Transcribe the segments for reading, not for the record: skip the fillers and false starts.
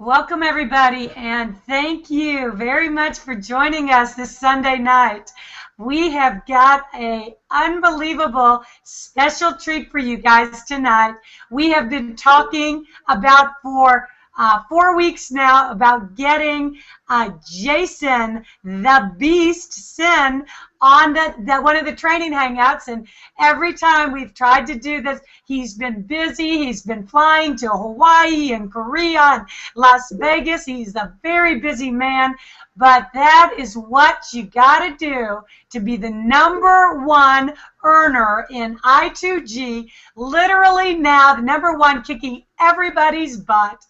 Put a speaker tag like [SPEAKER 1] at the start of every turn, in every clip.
[SPEAKER 1] Welcome, everybody, and thank you very much for joining us this Sunday night. We have got an unbelievable special treat for you guys tonight. We have been talking about for 4 weeks now about getting Jason the Beast Syn on one of the training hangouts, and every time we've tried to do this, he's been busy. He's been flying to Hawaii and Korea and Las Vegas. He's a very busy man, but that is what you got to do to be the #1 earner in I2G, literally now the #1, kicking everybody's butt.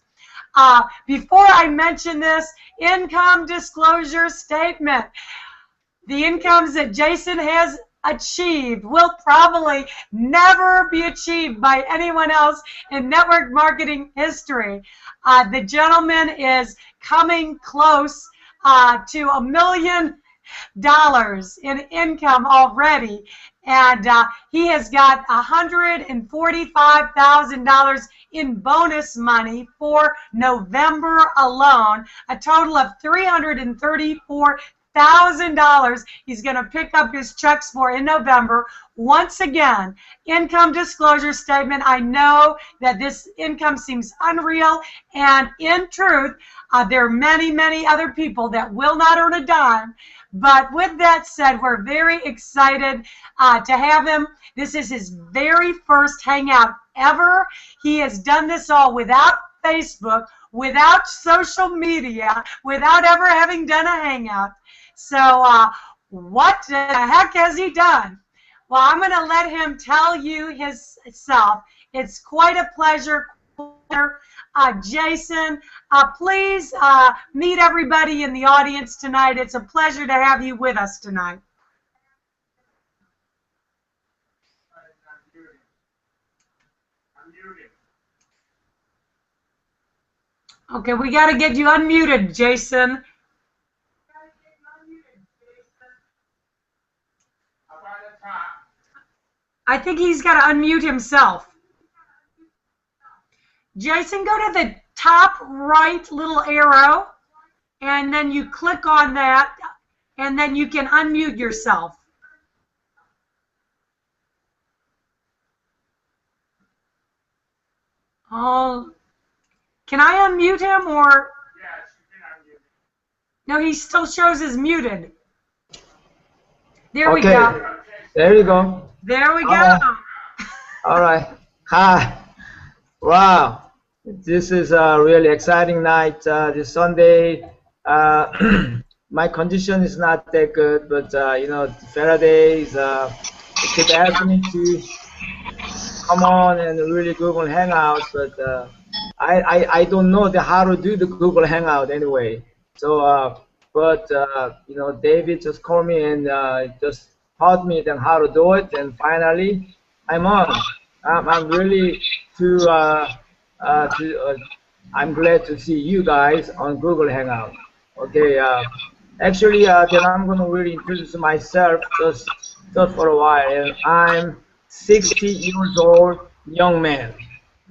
[SPEAKER 1] Before I mention this, income disclosure statement. The incomes that Jason has achieved will probably never be achieved by anyone else in network marketing history. The gentleman is coming close to $1 million in income already, and he has got $145,000 in bonus money for November alone, a total of $334,000 he's going to pick up his checks for in November. Once again, income disclosure statement. I know that this income seems unreal, and in truth, there are many, many other people that will not earn a dime. But with that said, we're very excited to have him. This is his very first hangout ever. He has done this all without Facebook, without social media, without ever having done a hangout. So what the heck has he done? Well, I'm going to let him tell you himself. It's quite a pleasure. Jason, please meet everybody in the audience tonight. It's a pleasure to have you with us tonight. Okay, we got to get you unmuted, Jason. I think he's got to unmute himself. Jason, go to the top right little arrow, and then you click on that, and then you can unmute yourself. Oh, can I unmute him, or?
[SPEAKER 2] Yes, you can unmute him.
[SPEAKER 1] No, he still shows as muted. There we go.
[SPEAKER 3] There you go.
[SPEAKER 1] There we go.
[SPEAKER 3] All right. Hi. Wow. This is a really exciting night. This Sunday. My condition is not that good, but you know, Faraday keep asking me to come on and really Google Hangouts, but I don't know how to do the Google Hangout anyway. So, you know, David just called me and just taught me then how to do it, and finally I'm on. I'm really I'm glad to see you guys on Google Hangout. Okay, actually, then I'm gonna really introduce myself just for a while. And I'm 60 years old, young man.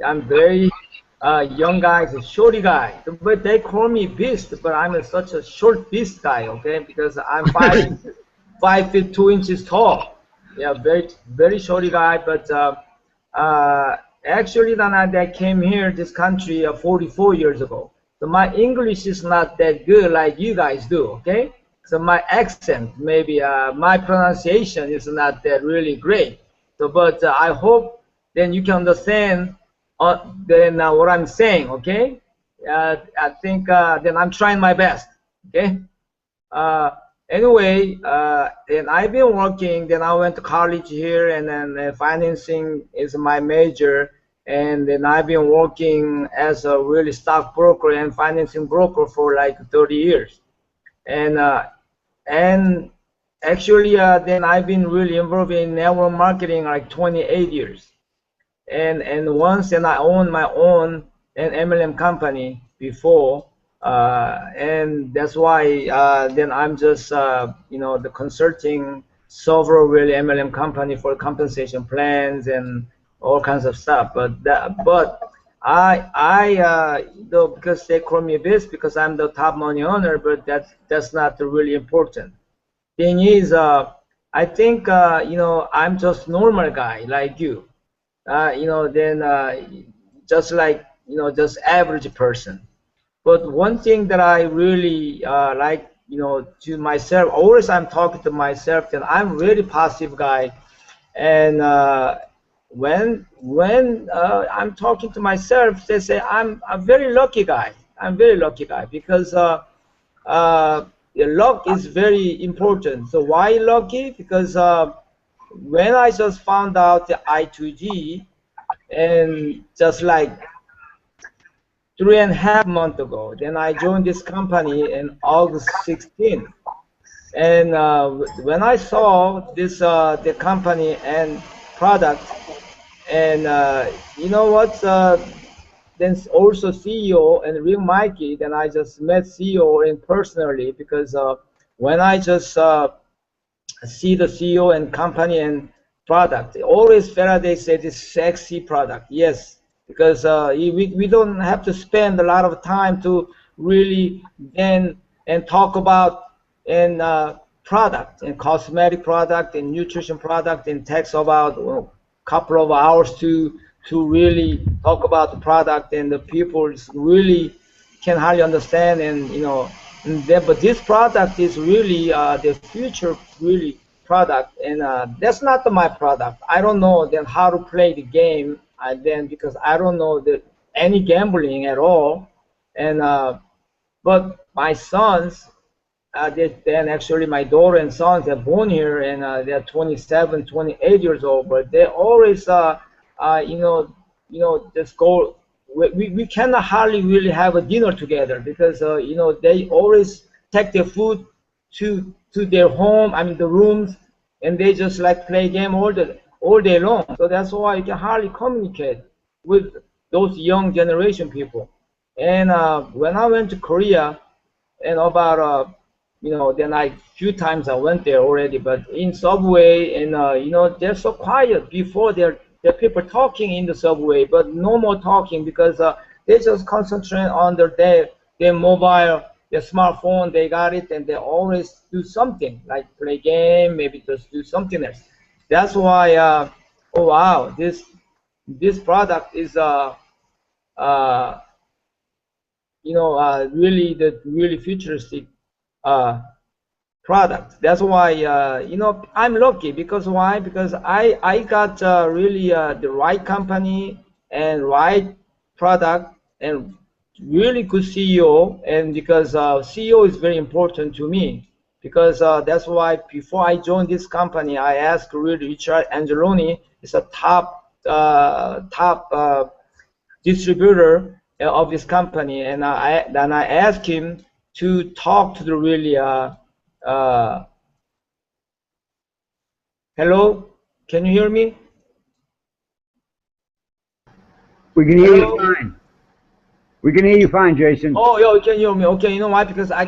[SPEAKER 3] I'm very young guy, a shorty guy. But they call me Beast, but I'm such a short beast guy. Okay, because I'm 5 feet 2 inches tall. Yeah, very shorty guy. But actually, then I came here, this country, 44 years ago. So my English is not that good like you guys do, okay? So my accent, maybe my pronunciation is not that really great. So, but I hope then you can understand then what I'm saying, okay? I think then I'm trying my best, okay? Anyway, then I've been working, then I went to college here, and then financing is my major. And then I've been working as a really stockbroker and financing broker for like 30 years. And actually, then I've been really involved in network marketing like 28 years. And once then I owned my own an MLM company before, and that's why then I'm just you know, the consulting several really MLM company for compensation plans and all kinds of stuff. But though, because they call me Beast because I'm the top money owner, but that's not really important. Thing is, I think I'm just normal guy like you. Then just like just average person. But one thing that I really like, to myself, always I'm talking to myself, that I'm really positive guy, and when I'm talking to myself, they say I'm a very lucky guy. I'm very lucky guy because the luck is very important. So why lucky? Because when I just found out the I2G, and just like 3.5 months ago, then I joined this company in August 16th. And when I saw this the company and product, and you know what? Then also CEO and Real Mikey. Then I just met CEO in personally because when I just see the CEO and company and product, always Faraday said this sexy product. Yes, because we don't have to spend a lot of time to really then and talk about and product and cosmetic product and nutrition product, and takes about a couple of hours to really talk about the product, and the people really can hardly understand, and but this product is really the future really product, and that's not my product. I don't know then how to play the game, then because I don't know any gambling at all, and but my sons, then actually my daughter and sons are born here, and they're 27, 28 years old, but they always you know just go. We cannot hardly really have a dinner together because they always take their food to their home, I mean the rooms, and they just like play game all day long. So that's why you can hardly communicate with those young generation people. And when I went to Korea, and about then I few times I went there already, but in subway, and they're so quiet. Before there people talking in the subway, but no more talking because they just concentrate on their mobile, their smartphone. They got it, and they always do something like play game, maybe just do something else. That's why oh wow, this product is uh really the really futuristic product. That's why I'm lucky, because why? Because I got really the right company and right product and really good CEO, and because CEO is very important to me, because that's why before I joined this company, I asked really Richard Angeloni, is a top distributor of this company, and I asked him to talk to the really hello, can you hear me?
[SPEAKER 2] We can hear
[SPEAKER 3] Hello?
[SPEAKER 2] you fine. We can hear you fine, Jason.
[SPEAKER 3] Oh, yeah, you can hear me. Okay, you know why? Because I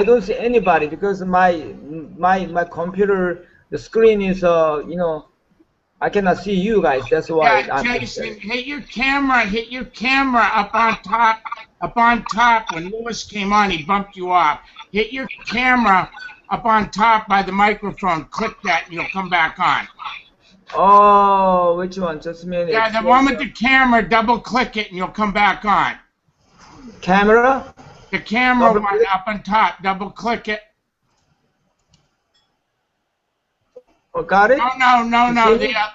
[SPEAKER 3] don't see anybody, because my computer, the screen is I cannot see you guys. That's why.
[SPEAKER 4] Yeah, Jason, hit your camera up on top. Up on top. When Lewis came on, he bumped you off. Hit your camera up on top by the microphone. Click that, and you'll come back on.
[SPEAKER 3] Oh, which one? Just a minute.
[SPEAKER 4] Yeah, the one with the camera. Double click it, and you'll come back on.
[SPEAKER 3] Camera?
[SPEAKER 4] The camera one up on top. Double click it.
[SPEAKER 3] Oh, got it?
[SPEAKER 4] No.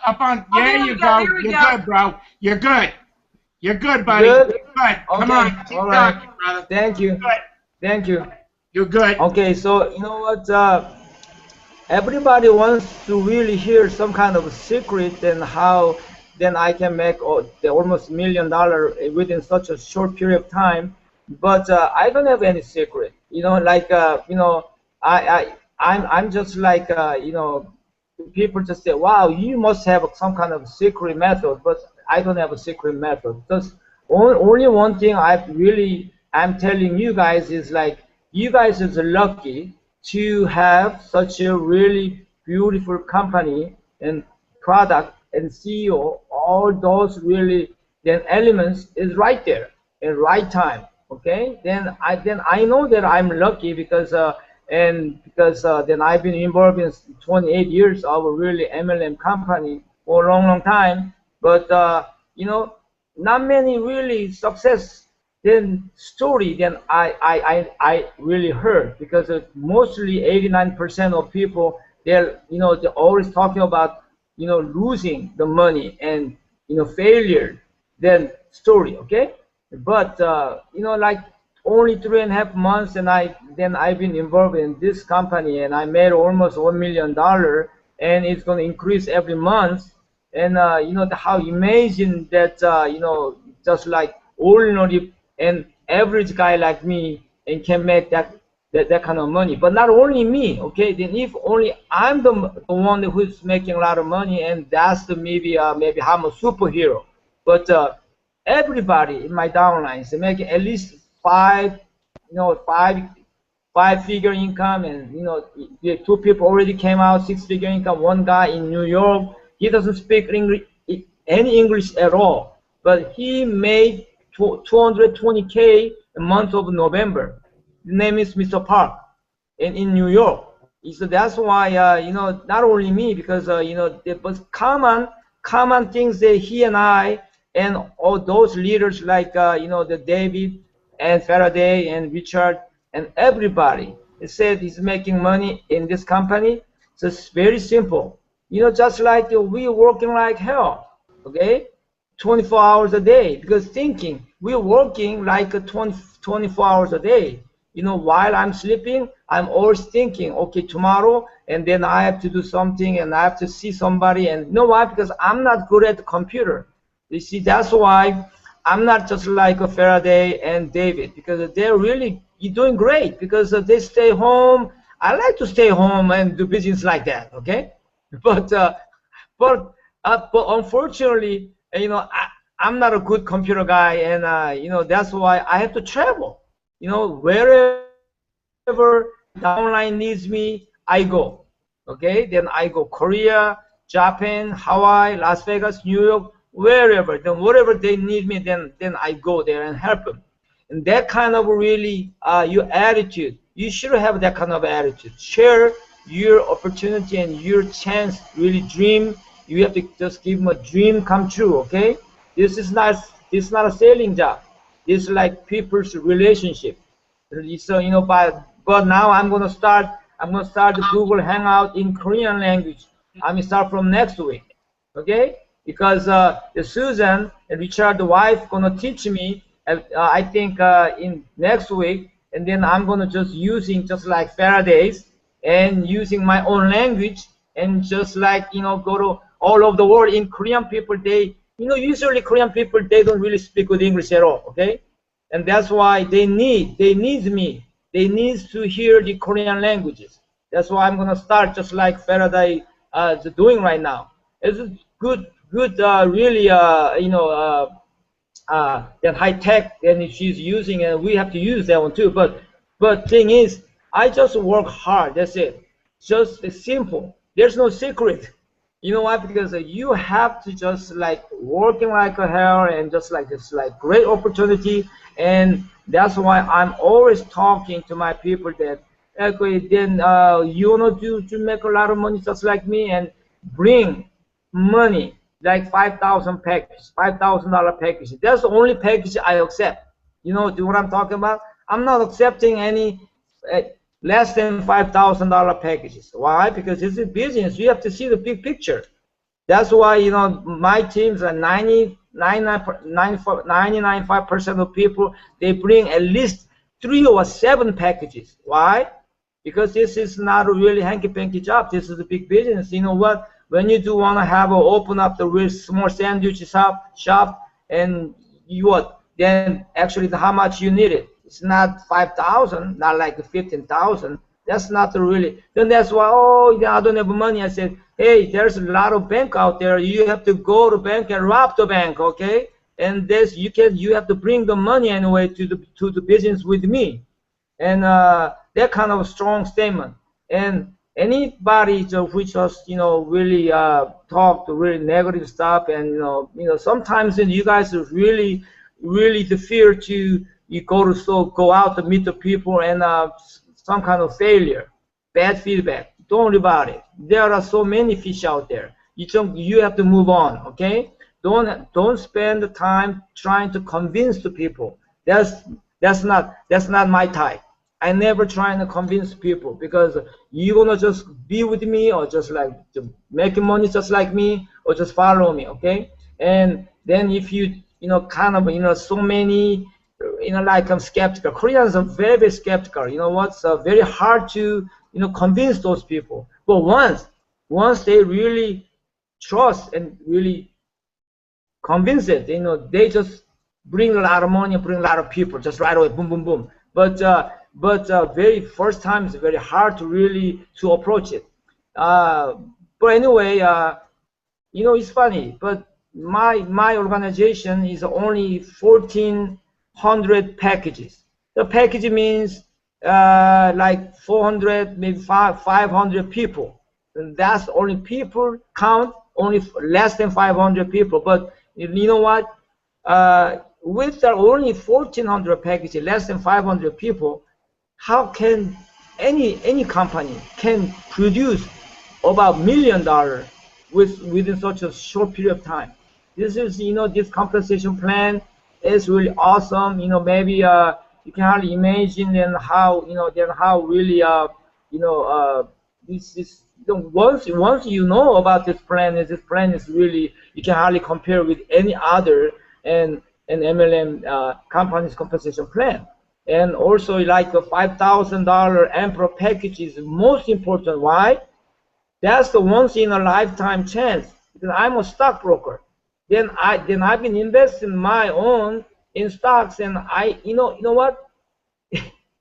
[SPEAKER 4] Up on. There you go. You're good, bro. You're good. You're good, buddy.
[SPEAKER 3] Good?
[SPEAKER 4] You're good. Come
[SPEAKER 3] Okay.
[SPEAKER 4] on. Keep
[SPEAKER 3] All right.
[SPEAKER 4] talking, brother.
[SPEAKER 3] Thank you.
[SPEAKER 4] You're good.
[SPEAKER 3] Thank you.
[SPEAKER 4] You're good.
[SPEAKER 3] Okay, so you know what? Everybody wants to really hear some kind of secret, and how then I can make the almost $1 million within such a short period of time. But I don't have any secret. Like I'm just like people just say, wow, you must have some kind of secret method, but I don't have a secret method. Because only one thing I'm telling you guys is, like, you guys is lucky to have such a really beautiful company and product and CEO, all those really then elements is right there in right time. Okay, then I know that I'm lucky because then I've been involved in 28 years of a really MLM company for a long time. But you know, not many really success then story then I really heard, because mostly 89% of people, they're always talking about losing the money and failure then story. Okay, but like only 3.5 months, and I've been involved in this company, and I made almost $1 million, and it's going to increase every month. And how imagine that just like ordinary and average guy like me and can make that kind of money. But not only me, okay, then if only I'm the one who's making a lot of money, and that's the maybe I'm a superhero. But everybody in my downlines, they're making at least five figure income. And the two people already came out 6-figure income. One guy in New York, he doesn't speak English, any English at all, but he made 220K a month of November. The name is Mr. Park, in New York. So that's why not only me, because there was common things that he and I and all those leaders like the David and Faraday and Richard and everybody, they said he's making money in this company. So it's very simple. Just like we working like hell, okay, 24 hours a day, because thinking we're working like 24 hours a day. While I'm sleeping, I'm always thinking, okay, tomorrow, and then I have to do something, and I have to see somebody. And you know why? Because I'm not good at the computer. You see, that's why I'm not just like a Faraday and David, because they're really doing great, because they stay home. I like to stay home and do business like that, okay? But unfortunately, I'm not a good computer guy, and that's why I have to travel. Wherever downline needs me, I go. Okay, then I go Korea, Japan, Hawaii, Las Vegas, New York, wherever. Then whatever they need me, then I go there and help them. And that kind of really your attitude. You should have that kind of attitude. Share your opportunity and your chance. Really dream. You have to just give them a dream come true. Okay, this is not a selling job. It's like people's relationship. So but now I'm gonna start the Google Hangout in Korean language. I'm gonna start from next week. Okay, because Susan and Richard, the wife, gonna teach me. I think in next week, and then I'm gonna just using just like Faraday's and using my own language, and just like go to all over the world. In Korean people, they usually Korean people, they don't really speak good English at all. Okay, and that's why they need me. They need to hear the Korean languages. That's why I'm gonna start just like Faraday is doing right now. It's good, really that high tech, and she's using, and we have to use that one too. But thing is, I just work hard. That's it. Just simple. There's no secret. You know why? Because you have to just like working like a hell, and just like it's like great opportunity. And that's why I'm always talking to my people that, okay, then you want to make a lot of money just like me, and bring money like $5,000 package, $5,000 package. That's the only package I accept. Do what I'm talking about? I'm not accepting any less than $5,000 packages. Why? Because it's a business. You have to see the big picture. That's why my teams are 99.5% of people, they bring at least 3 or 7 packages. Why? Because this is not a really hanky-panky job. This is a big business. You know what? When you do want to have open up the real small sandwich shop, and then actually how much you need it. It's not 5,000, not like 15,000. That's not really. Then that's why, I don't have money. I said, hey, there's a lot of bank out there. You have to go to bank and rob the bank, okay? And you have to bring the money anyway to the business with me. And that kind of strong statement. And anybody which just really talk to really negative stuff, and sometimes you guys are really the fear to you go out to meet the people and some kind of failure, bad feedback. Don't worry about it. There are so many fish out there. You have to move on. Okay, don't spend the time trying to convince the people. That's not my type. I never trying to convince people, because you're gonna just be with me, or just like making money just like me, or just follow me, okay? And then if you kind of so many like I'm skeptical. Koreans are very, very skeptical. What's very hard to convince those people. But once they really trust and really convince it, they just bring a lot of money, bring a lot of people, just right away, boom, boom, boom. But very first time is very hard to really to approach it. But anyway, it's funny. But my organization is only 1,400 packages. The package means like 400, maybe 500 people. And that's only people count, only less than 500 people. But you know what? With the only 1,400 packages, less than 500 people, how can any company can produce about $1 million within such a short period of time? This is this compensation plan is really awesome. Maybe you can hardly imagine then how how really this is once you know about this plan is really, you can hardly compare with any other and MLM company's compensation plan. And also like a $5,000 Emperor package is most important. Why? That's the once in a lifetime chance, because I'm a stockbroker. Then I've been investing my own in stocks, and you know what?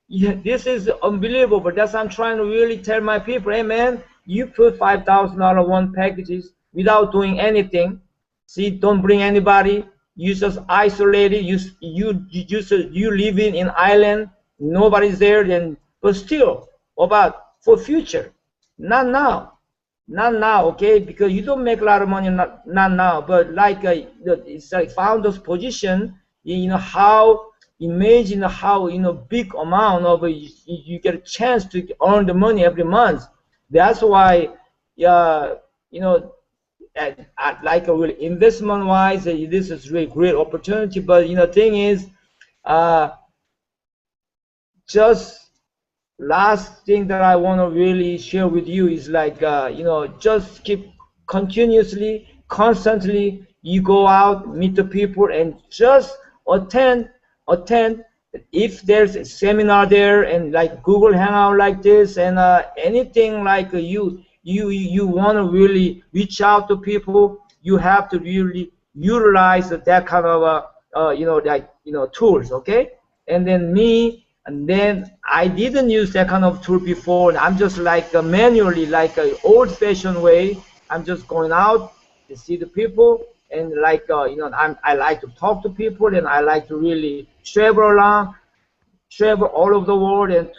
[SPEAKER 3] Yeah, this is unbelievable. But that's I'm trying to really tell my people, hey man, you put $5,000 one packages without doing anything. See, don't bring anybody. You just isolated. You living in island. Nobody's there. Then, but still, about for future, not now, okay? Because you don't make a lot of money, not now. But like it's like founder's position. How imagine how big amount of you get a chance to earn the money every month. That's why like a real investment wise, this is really great opportunity. But thing is, just last thing that I want to really share with you is like just keep continuously, constantly, you go out, meet the people, and just attend. If there's a seminar there, and like Google Hangout like this, and anything like you want to really reach out to people, you have to really utilize that kind of tools, okay? And then I didn't use that kind of tool before. I'm just like manually, like an old-fashioned way. I'm just going out to see the people, and like I like to talk to people, and I like to really travel all over the world, and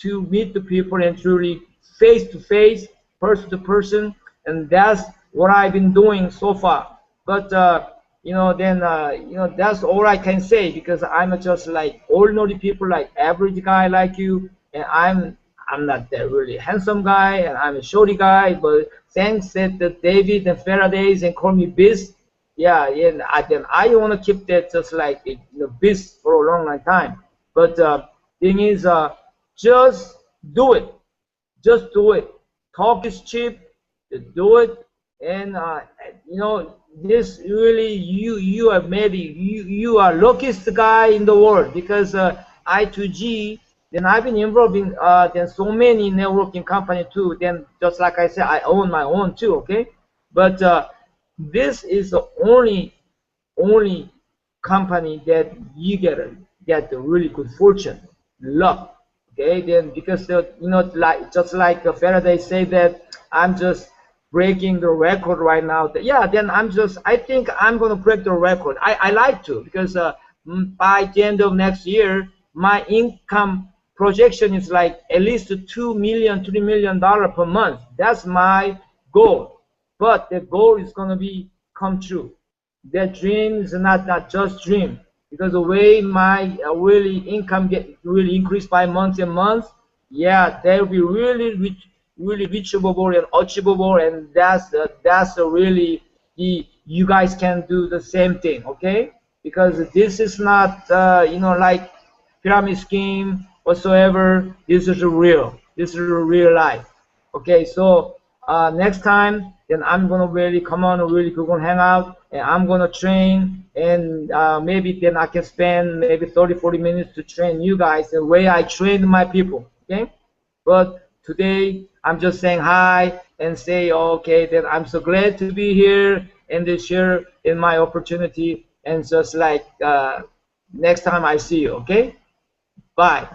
[SPEAKER 3] to meet the people, and truly face to face, person to person. And that's what I've been doing so far. But that's all I can say, because I'm just like ordinary people, like average guy like you, and I'm not that really handsome guy, and I'm a shorty guy. But thanks that David and Faraday's and call me Beast. Yeah, then I want to keep that just like Beast for a long time. But thing is, just do it. Just do it. Talk is cheap. Do it. And this really, you are maybe you are luckiest guy in the world, because I2G. Then I've been involved in then so many networking company too. Then just like I said, I own my own too. Okay, but this is the only company that you get the really good fortune, luck. Okay, then because like just like Faraday said that I'm just breaking the record right now. Yeah, then I think I'm gonna break the record. I like to, because by the end of next year, my income projection is like at least $2 million, $3 million per month. That's my goal. But the goal is gonna be come true. That dream is not just dream, because the way my really income get really increased by month and month, yeah, they'll be really reachable and achievable, and that's really you guys can do the same thing, okay? Because this is not like pyramid scheme whatsoever. This is real. This is real life. Okay, so next time, then I'm gonna really come on, really Google Hangout, and I'm gonna train, and maybe then I can spend maybe 30-40 minutes to train you guys the way I train my people. Okay, but today I'm just saying hi and say okay, then I'm so glad to be here and to share in my opportunity, and just like next time I see you. Okay, bye.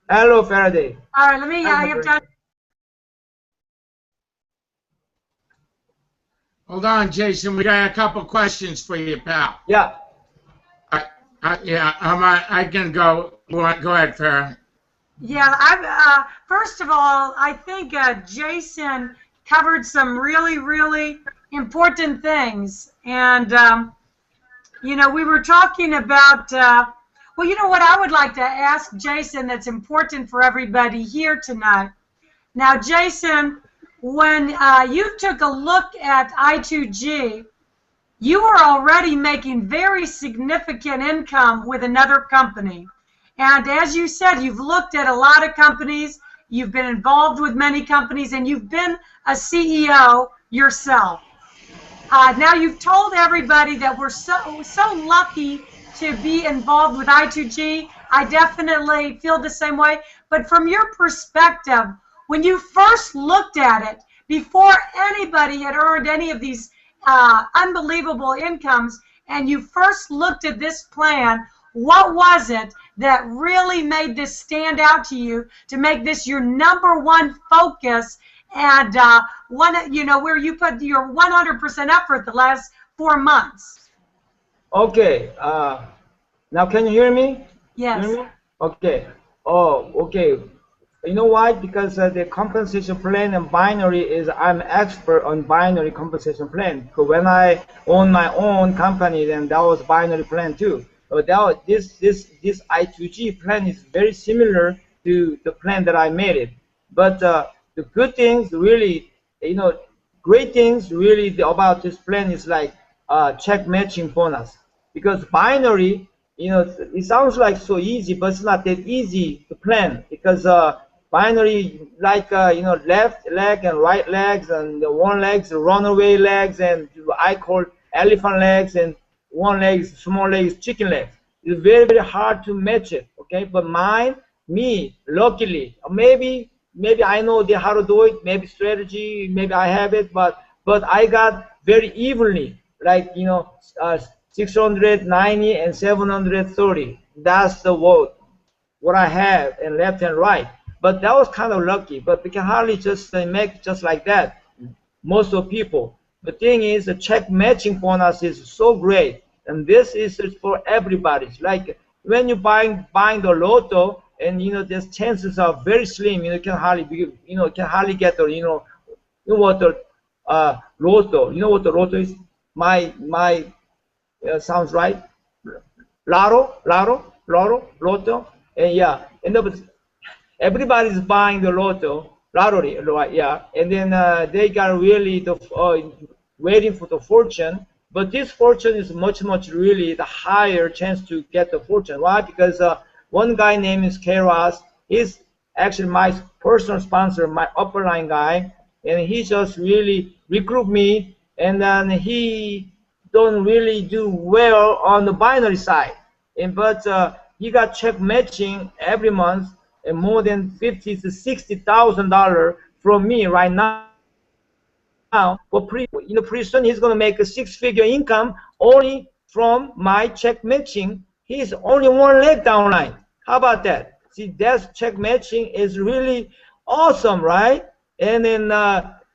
[SPEAKER 3] Hello, Faraday.
[SPEAKER 1] All right, let me. I have done.
[SPEAKER 4] Hold on, Jason. We got a couple questions for you, pal.
[SPEAKER 3] Yeah.
[SPEAKER 4] I can go. Go ahead, Farah.
[SPEAKER 1] Yeah, first of all, I think Jason covered some really, really important things. And, we were talking about, well, you know what I would like to ask Jason that's important for everybody here tonight. Now, Jason, when you took a look at I2G, you were already making very significant income with another company. And as you said, you've looked at a lot of companies, you've been involved with many companies, and you've been a CEO yourself. Now you've told everybody that we're so lucky to be involved with I2G. I definitely feel the same way. But from your perspective, when you first looked at it, before anybody had earned any of these unbelievable incomes, and you first looked at this plan, what was it that really made this stand out to you to make this your #1 focus, and where you put your 100% effort the last 4 months?
[SPEAKER 3] Okay. Now can you hear me?
[SPEAKER 1] Yes.
[SPEAKER 3] Hear me? Okay. Oh, okay. You know why? Because the compensation plan and binary is, I'm expert on binary compensation plan. So when I own my own company, then that was binary plan too. So this I2G plan is very similar to the plan that I made it. But the good things really, great things really about this plan is like check matching bonus. Because binary, it sounds like so easy, but it's not that easy to plan, because binary, like left leg and right legs, and the one legs runaway legs, and I call elephant legs, and one leg small legs chicken legs. It's very, very hard to match it. Okay, but me luckily, maybe I know how to do it, maybe strategy, maybe I have it, but I got very evenly, like 690 and 730. That's the what I have, and left and right. But that was kind of lucky. But we can hardly just make just like that. Most of people. The thing is, the check matching bonus is so great, and this is for everybody. Like when you buying the lotto, and there's chances are very slim. Can hardly get the what the lotto. You know what the lotto is? My sounds right. Lotto, and yeah, and everybody's buying the lottery, right? Yeah, and then they got really waiting for the fortune, but this fortune is much really the higher chance to get the fortune. Why? Because one guy named is Keras. He's actually my personal sponsor, my upper line guy, and he just really recruit me, and then he don't really do well on the binary side, but he got check matching every month, and more than $50,000 to $60,000 from me right now. But pretty soon he's gonna make a 6-figure income only from my check matching. He's only one leg downline. How about that? See, that check matching is really awesome, right? And then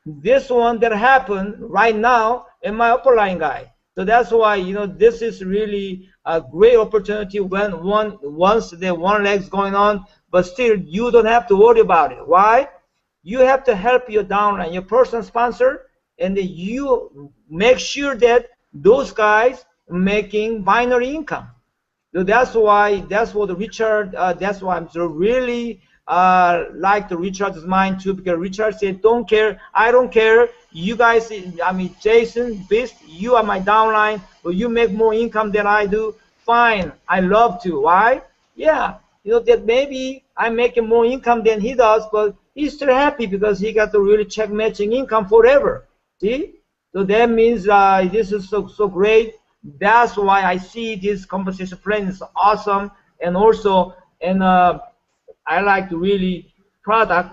[SPEAKER 3] this one that happened right now, and my upper line guy. So that's why, you know, this is really a great opportunity when once the one leg's going on, but still you don't have to worry about it. Why? You have to help your downline, your personal sponsor, and then you make sure that those guys making binary income. So that's why, that's what Richard, that's why I'm so really like the Richard's mind too, because Richard said, don't care, I don't care, you guys, I mean, Jason, Beast, you are my downline, but you make more income than I do, fine, I love to. Why? Yeah, you know, that maybe I'm making more income than he does, but he's still happy because he got to really check matching income forever. See? So that means this is so great. That's why I see this compensation plan is awesome, and also, and I like to really product.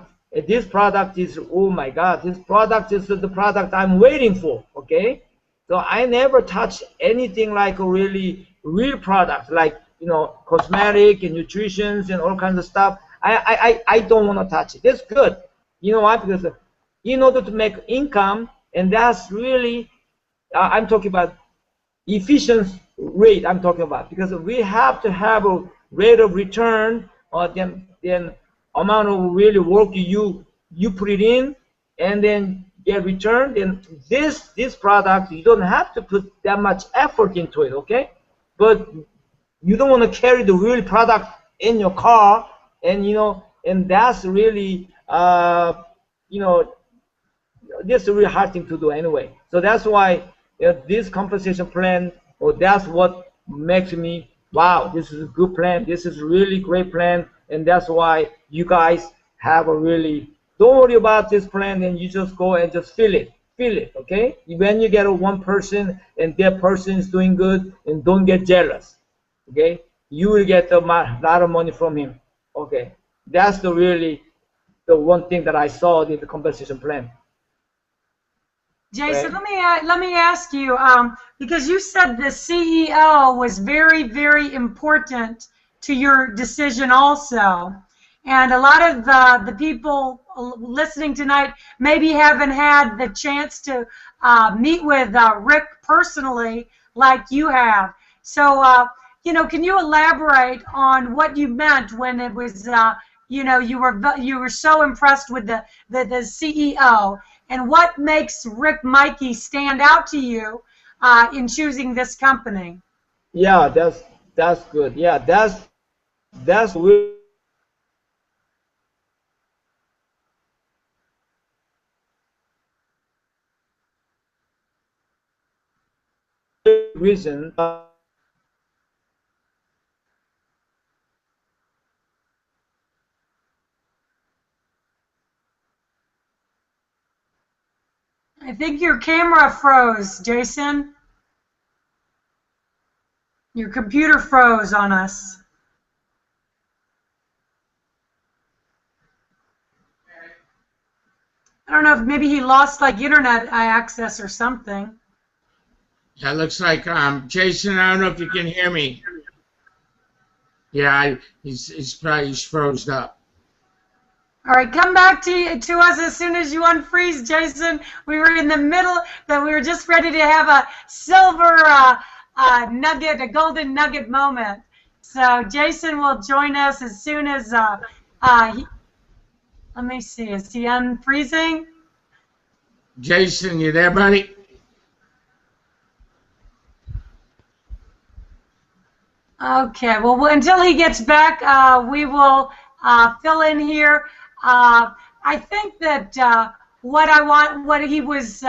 [SPEAKER 3] This product is, oh my God, this product is the product I'm waiting for. Okay, so I never touch anything like a really real product, like, you know, cosmetic and nutrition and all kinds of stuff. I don't want to touch it. It's good. You know why? Because in order to make income, and that's really, I'm talking about efficiency rate. I'm talking about, because we have to have a rate of return, or then amount of really work you put it in, and then get returned. And this product, you don't have to put that much effort into it. Okay, but you don't want to carry the real product in your car, and you know, and that's really you know, this is a really hard thing to do anyway. So that's why, you know, this compensation plan, or that's what makes me, wow, this is a good plan, this is a really great plan. And that's why you guys have a really, don't worry about this plan, and you just go and just feel it, okay? When you get a one person and that person is doing good, and don't get jealous, okay? You will get a lot of money from him, okay? That's the really, the one thing that I saw in the compensation plan.
[SPEAKER 1] Jason, let me ask you, because you said the CEO was very, very important to your decision also, and a lot of the people listening tonight maybe haven't had the chance to meet with Rick personally like you have. So, you know, can you elaborate on what you meant when it was, you know, you were so impressed with the CEO? And what makes Rick Mikey stand out to you in choosing this company?
[SPEAKER 3] Yeah, that's good. Yeah, that's really reason.
[SPEAKER 1] I think your camera froze, Jason. Your computer froze on us. I don't know if maybe he lost like internet access or something.
[SPEAKER 4] That looks like Jason. I don't know if you can hear me. Yeah, he's probably froze up.
[SPEAKER 1] All right, come back to us as soon as you unfreeze, Jason. We were in the middle, that we were just ready to have a silver nugget, a golden nugget moment. So Jason will join us as soon as let me see, is he unfreezing?
[SPEAKER 4] Jason, you there, buddy?
[SPEAKER 1] Okay, well, until he gets back, we will fill in here. I think that what he was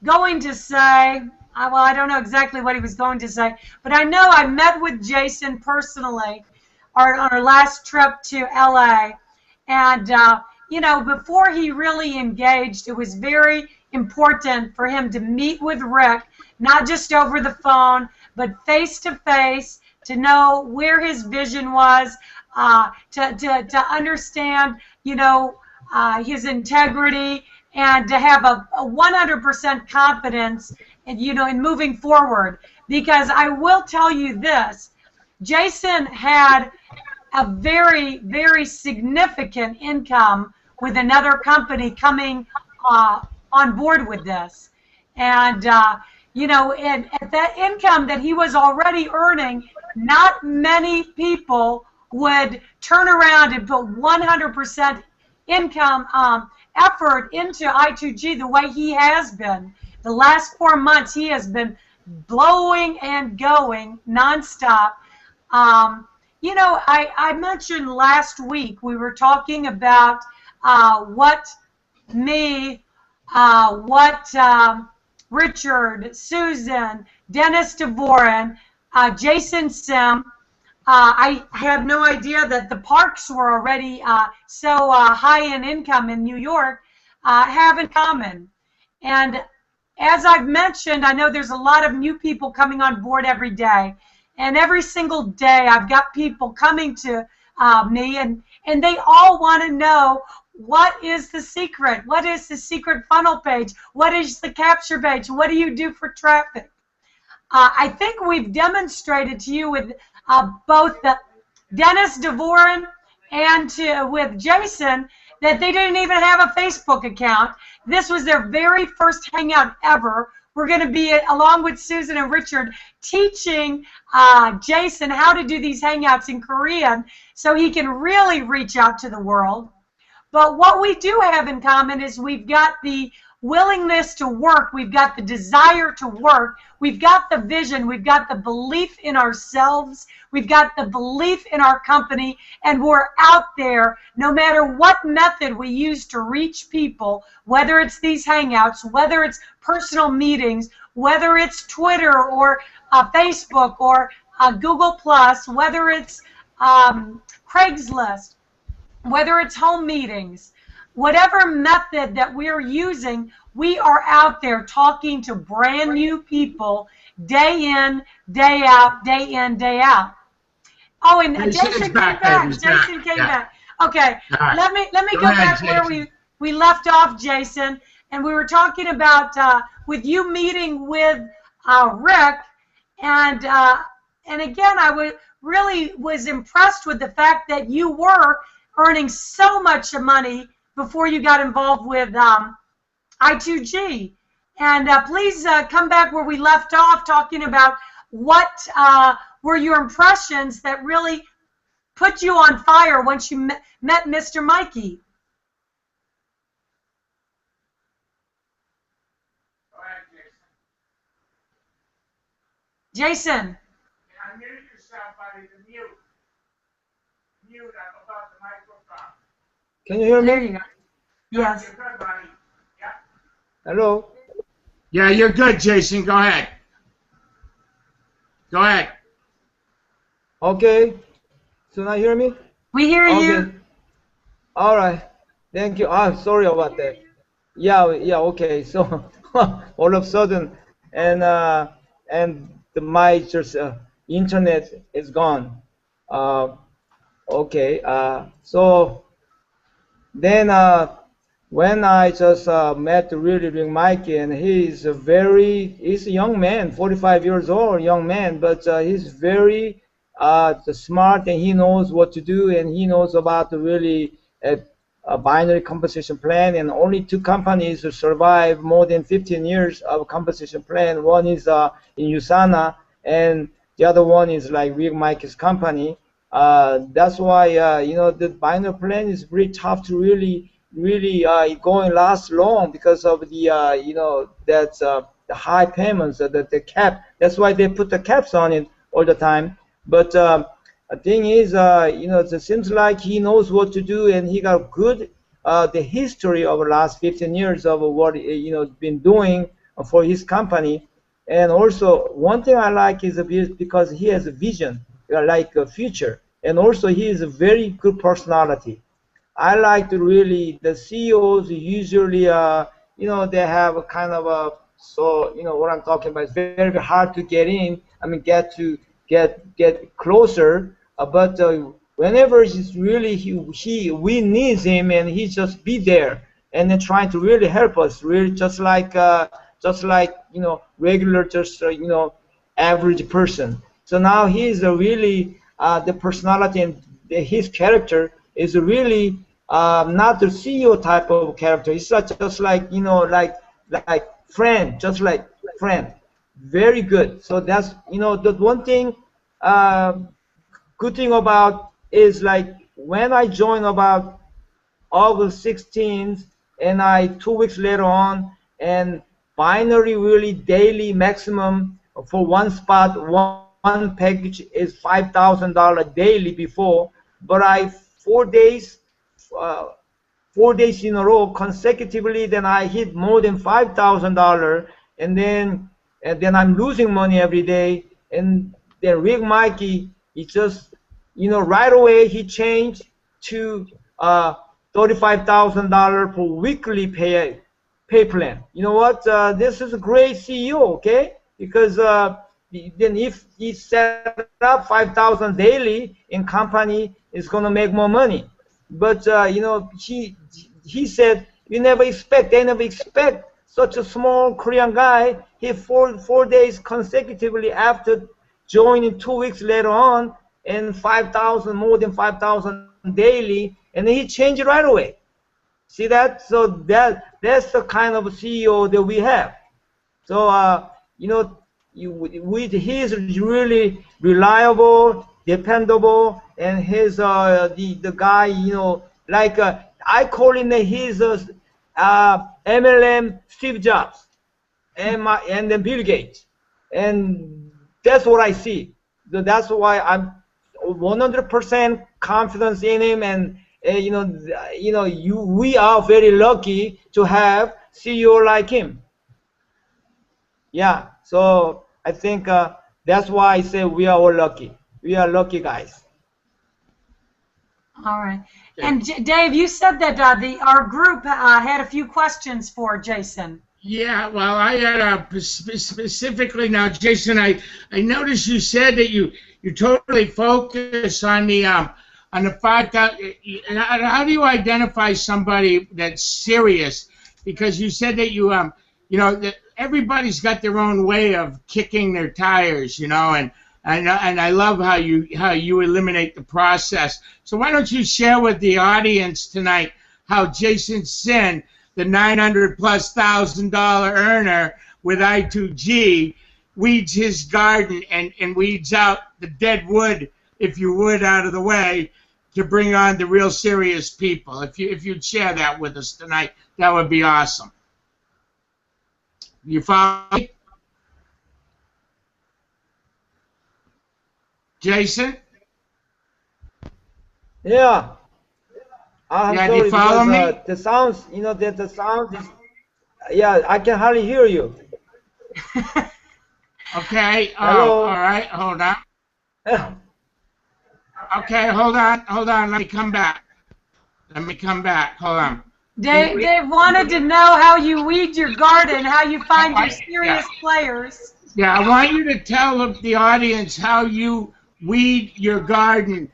[SPEAKER 1] going to say, well, I don't know exactly what he was going to say, but I know I met with Jason personally on our last trip to LA, and you know, before he really engaged, it was very important for him to meet with Rick, not just over the phone, but face to face, to know where his vision was, to understand, you know, his integrity, and to have a 100% confidence, in, you know, in moving forward. Because I will tell you this, Jason had a very, very significant income with another company coming on board with this. And you know, and at that income that he was already earning, not many people would turn around and put 100% income effort into I2G the way he has been. The last 4 months, he has been blowing and going nonstop. You know, I mentioned last week we were talking about what Richard, Susan, Dennis DeVoren, Jason Syn. I had no idea that the Parks were already so high in income in New York, have in common. And as I've mentioned, I know there's a lot of new people coming on board every day. And every single day I've got people coming to me, and they all want to know, what is the secret? What is the secret funnel page? What is the capture page? What do you do for traffic? I think we've demonstrated to you with both the Dennis DeVoren and with Jason that they didn't even have a Facebook account. This was their very first hangout ever. We're going to be, along with Susan and Richard, teaching Jason how to do these hangouts in Korean so he can really reach out to the world. But what we do have in common is we've got the willingness to work, we've got the desire to work, we've got the vision, we've got the belief in ourselves, we've got the belief in our company, and we're out there no matter what method we use to reach people, whether it's these hangouts, whether it's personal meetings, whether it's Twitter or Facebook or Google+, whether it's Craigslist, whether it's home meetings, whatever method that we're using, we are out there talking to brand new people day in, day out, day in, day out. Oh, and Jason came back. Jason came back. Okay, right. Let me go back where we left off, Jason, and we were talking about with you meeting with Rick, and again, I really was impressed with the fact that you were earning so much money before you got involved with I2G. And please come back where we left off, talking about what were your impressions that really put you on fire once you met Mr. Mikey.
[SPEAKER 4] Go ahead, Jason.
[SPEAKER 1] Jason.
[SPEAKER 4] Yeah, unmute yourself, buddy. The mute. Mute above the microphone.
[SPEAKER 3] Can you hear me?
[SPEAKER 1] There you go. Yes.
[SPEAKER 4] You're good, buddy. Yeah.
[SPEAKER 3] Hello?
[SPEAKER 4] Yeah, you're good, Jason. Go ahead. Go ahead.
[SPEAKER 3] Okay. So now you hear me?
[SPEAKER 1] We hear you.
[SPEAKER 3] All right. Thank you. I'm sorry about that. Yeah, okay. So all of a sudden, and my just internet is gone. Okay. So then when I just met really Mikey, and he's a young man, 45 years old, young man, but he's very smart, and he knows what to do, and he knows about the really a binary compensation plan, and only 2 companies to survive more than 15 years of compensation plan. One is in USANA, and the other one is like Rick Mikey's company. That's why you know, the binary plan is very tough to really go and last long, because of the you know, that's the high payments, the cap. That's why they put the caps on it all the time. But the thing is, you know, it seems like he knows what to do, and he got good the history of the last 15 years of what you know been doing for his company. And also one thing I like is because he has a vision, like a future, and also he is a very good personality. I like to really, the CEOs usually, you know, they have a kind of a, so, you know, what I'm talking about, it's very, very hard to get in, I mean, get closer, but whenever he's really, we need him, and he just be there, and then trying to really help us, really just like, you know, regular, just, you know, average person. So now he's a really, the personality and his character is really not the CEO type of character. He's just like, you know, like friend, just like friend. very good. So that's, you know, the one thing, good thing about is like when I joined about August 16th, and I 2 weeks later on, and binary really daily maximum for one spot, one package is $5,000 daily before, but I 4 days, uh, 4 days in a row consecutively, then I hit more than $5,000, and then I'm losing money every day. And then Rick Mikey, he just, you know, right away he changed to $35,000 per weekly pay plan. You know what? This is a great CEO, okay? Because then if he set up 5,000 daily in company, it's gonna make more money. But you know, he said they never expect such a small Korean guy. He 4 days consecutively after joining 2 weeks later on, and 5,000, more than 5,000 daily, and then he changed it right away. See that? So that's the kind of CEO that we have. So you know, he's really reliable, dependable, and he's the guy, you know, like I call him his MLM Steve Jobs and then Bill Gates, and that's what I see. So that's why I'm 100% confidence in him, and you know, we are very lucky to have CEO like him. Yeah, so I think that's why I say we are all lucky. We are lucky guys.
[SPEAKER 1] All right. And Dave, you said that our group had a few questions for Jason.
[SPEAKER 4] Yeah, well, I had specifically now, Jason. I noticed you said that you totally focus on the 5,000. How do you identify somebody that's serious? Because you said that you know, that everybody's got their own way of kicking their tires, you know, and I love how you eliminate the process. So why don't you share with the audience tonight how Jason Syn, the $900,000+ earner with I2G, weeds his garden and weeds out the dead wood, if you would, out of the way to bring on the real serious people. If you'd share that with us tonight, that would be awesome. You follow me? Jason?
[SPEAKER 3] Yeah. I'm
[SPEAKER 4] Yeah,
[SPEAKER 3] sorry,
[SPEAKER 4] do you follow
[SPEAKER 3] because,
[SPEAKER 4] me?
[SPEAKER 3] the sounds, you know, that the sound is, yeah, I can hardly hear you.
[SPEAKER 4] Okay.
[SPEAKER 3] Hello?
[SPEAKER 4] All right. Hold on. Okay. Hold on. Let me come back. Hold on.
[SPEAKER 1] Dave wanted to know how you weed your garden, how you find your serious players.
[SPEAKER 4] Yeah, I want you to tell the audience how you weed your garden,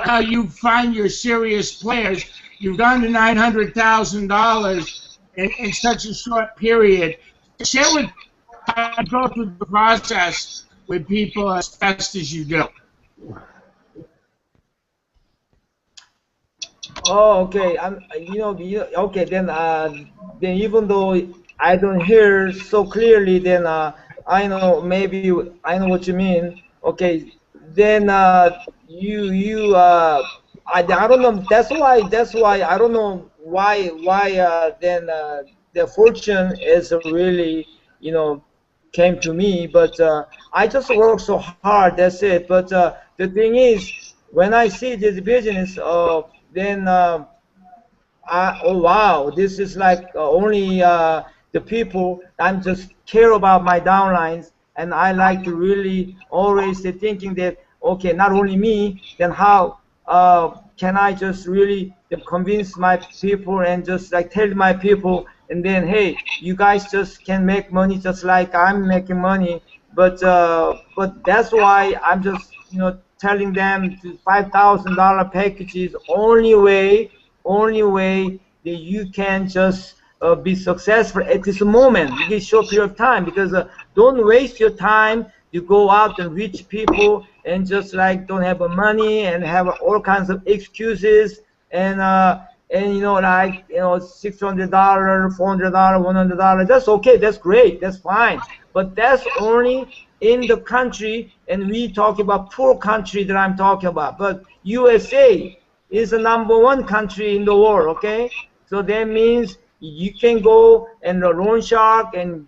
[SPEAKER 4] how you find your serious players. You've done the $900,000 in such a short period. Share with go through the process with people as fast as you do.
[SPEAKER 3] Oh, okay. Okay. Then even though I don't hear so clearly, then I know, maybe I know what you mean. Okay. Then I don't know. That's why I don't know why then the fortune is really, you know, came to me. But I just work so hard. That's it. But the thing is, when I see this business, then oh wow, this is like only the people. I'm just care about my downlines, and I like to really always thinking that, okay, not only me, then how can I just really convince my people and just like tell my people, and then, hey, you guys just can make money just like I'm making money. But that's why I'm just, you know, telling them the $5,000 package is only way that you can just be successful at this moment, this short period of time. Because don't waste your time to go out and reach people and just like don't have money and have all kinds of excuses, and and like $600, $400, $100. That's okay. That's great. That's fine. But that's only in the country, and we talk about poor country that I'm talking about. But USA is the #1 country in the world. Okay, so that means you can go and the loan shark and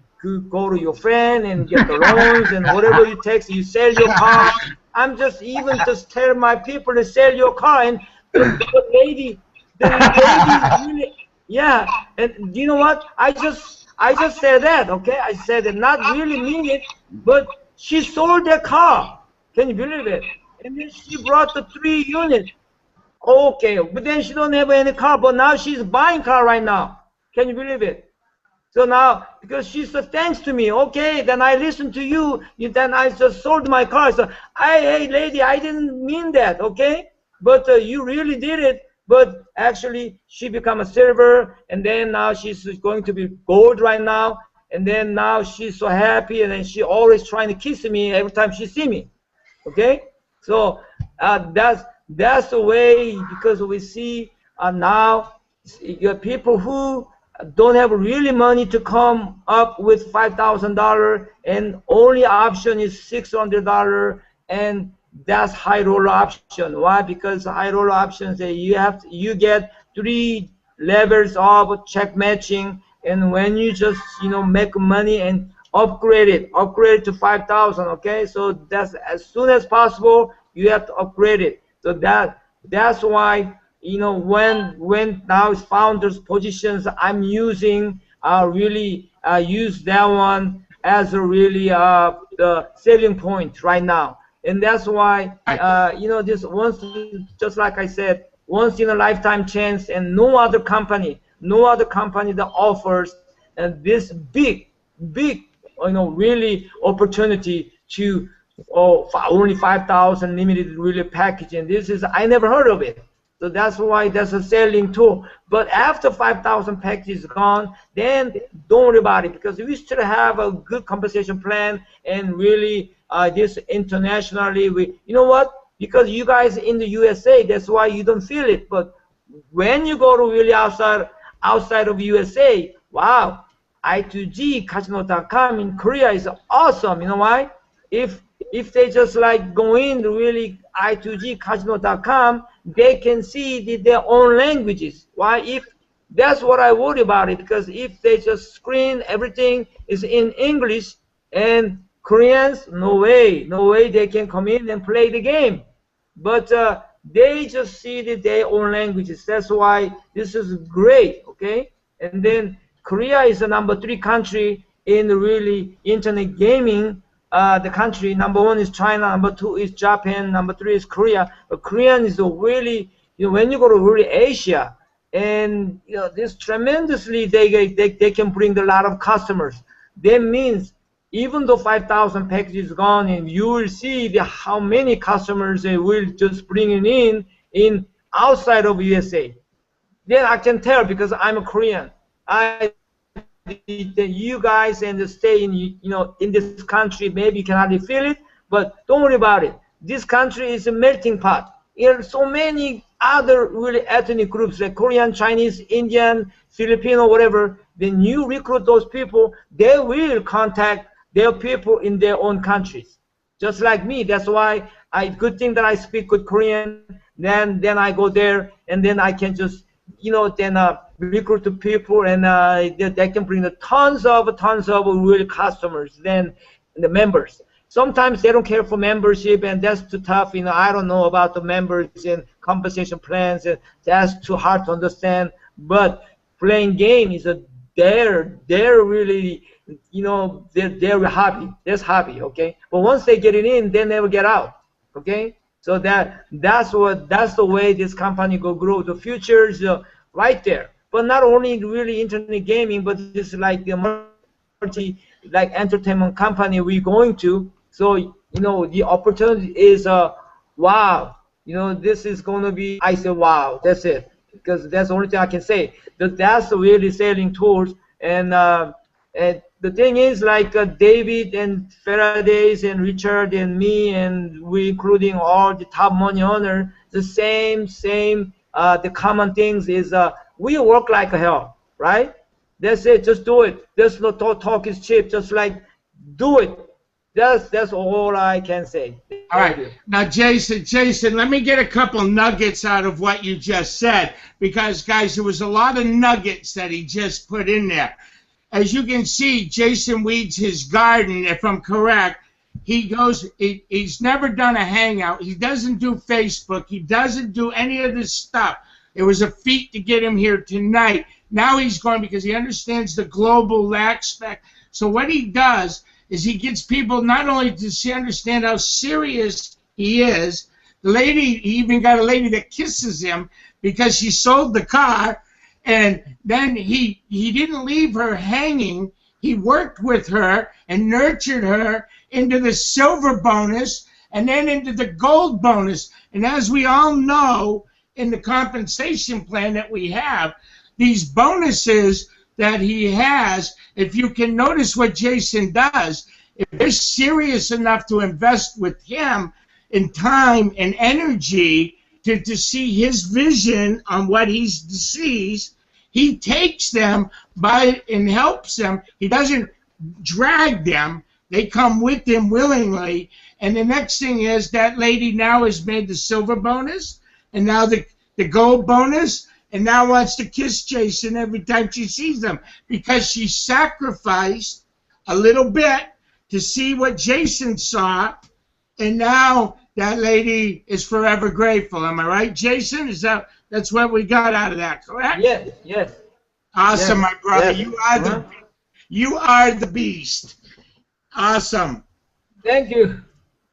[SPEAKER 3] go to your friend and get the loans and whatever it takes. You sell your car. I'm just tell my people to sell your car, and the lady really, yeah. And you know what? I just said that, okay? I said it, not really mean it, but she sold their car. Can you believe it? And then she brought the 3 units. Okay, but then she don't have any car, but now she's buying car right now. Can you believe it? So now, because she said, thanks to me, okay, then I listened to you, then I just sold my car. So, hey, lady, I didn't mean that, okay? But you really did it. But actually, she become a silver, and then now she's going to be gold right now. And then now she's so happy, and then she always trying to kiss me every time she see me, okay? So that's the way, because we see now people who don't have really money to come up with $5,000, and only option is $600, and that's high roller option. Why? Because high roller options, you get 3 levels of check matching, and when you just make money and upgrade it to 5,000. Okay, so that's as soon as possible you have to upgrade it. So that's why when now founders positions, I'm using really use that one as a really the selling point right now. And that's why this once, just like I said, once in a lifetime chance, and no other company that offers this big really opportunity to only 5,000 limited really packaging. This is, I never heard of it. So that's why that's a selling tool. But after 5,000 packages gone, then don't worry about it, because we still have a good compensation plan, and really this internationally, you know what? Because you guys in the USA, that's why you don't feel it. But when you go to really outside of USA, wow, I2G Casino.com in Korea is awesome. You know why? If they just like go in really I2G Casino.com, they can see their own languages. Why? If that's what I worry about it, because if they just screen everything is in English and Koreans, no way they can come in and play the game. But they just see their own languages. That's why this is great, okay? And then Korea is the #3 country in really internet gaming. The country #1 is China, #2 is Japan, #3 is Korea. But Korean is really, when you go to really Asia, and this tremendously they can bring a lot of customers. That means even though 5,000 packages gone, and you will see how many customers they will just bring in outside of USA. Then I can tell, because I'm a Korean. You guys and stay in this country, maybe you can hardly feel it, but don't worry about it. This country is a melting pot. There are so many other really ethnic groups like Korean, Chinese, Indian, Filipino, whatever. Then you recruit those people, they will contact their people in their own countries, just like me. That's why good thing that I speak good Korean. Then I go there, and then I can just recruit the people, and they can bring the tons of real customers, then the members. Sometimes they don't care for membership, and that's too tough. I don't know about the members and compensation plans, and that's too hard to understand. But playing game is they're really, they're happy. That's happy, okay? But once they get it in, they never get out, okay? So that's the way this company go grow. The future is right there. But not only really internet gaming, but it's like the multi entertainment company we're going to. So the opportunity is wow. This is going to be. I say wow. That's it, because that's the only thing I can say. That's the really selling tools. And the thing is, like David and Faraday's and Richard and me, and we including all the top money owner, the same the common things is we work like hell, right? That's it. Just do it. There's no talk is cheap. Just like do it. That's all I can say.
[SPEAKER 4] All right. Now, Jason, let me get a couple nuggets out of what you just said, because, guys, there was a lot of nuggets that he just put in there. As you can see, Jason weeds his garden, if I'm correct. He's never done a hangout. He doesn't do Facebook. He doesn't do any of this stuff. It was a feat to get him here tonight. Now he's going because he understands the global aspect. So what he does is he gets people not only to understand how serious he is. The lady, he even got a lady that kisses him because she sold the car, and then he didn't leave her hanging. He worked with her and nurtured her into the silver bonus and then into the gold bonus. And as we all know, in the compensation plan that we have, these bonuses that he has, if you can notice what Jason does, if they're serious enough to invest with him in time and energy to see his vision on what he sees, he takes them and helps them. He doesn't drag them. They come with him willingly. And the next thing is that lady now has made the silver bonus and now the gold bonus, and now wants to kiss Jason every time she sees him because she sacrificed a little bit to see what Jason saw, and now that lady is forever grateful. Am I right, Jason? That's what we got out of that, correct?
[SPEAKER 3] Yes, yes.
[SPEAKER 4] Awesome,
[SPEAKER 3] yes,
[SPEAKER 4] my brother.
[SPEAKER 3] yes.
[SPEAKER 4] You are the beast. Awesome.
[SPEAKER 3] Thank you.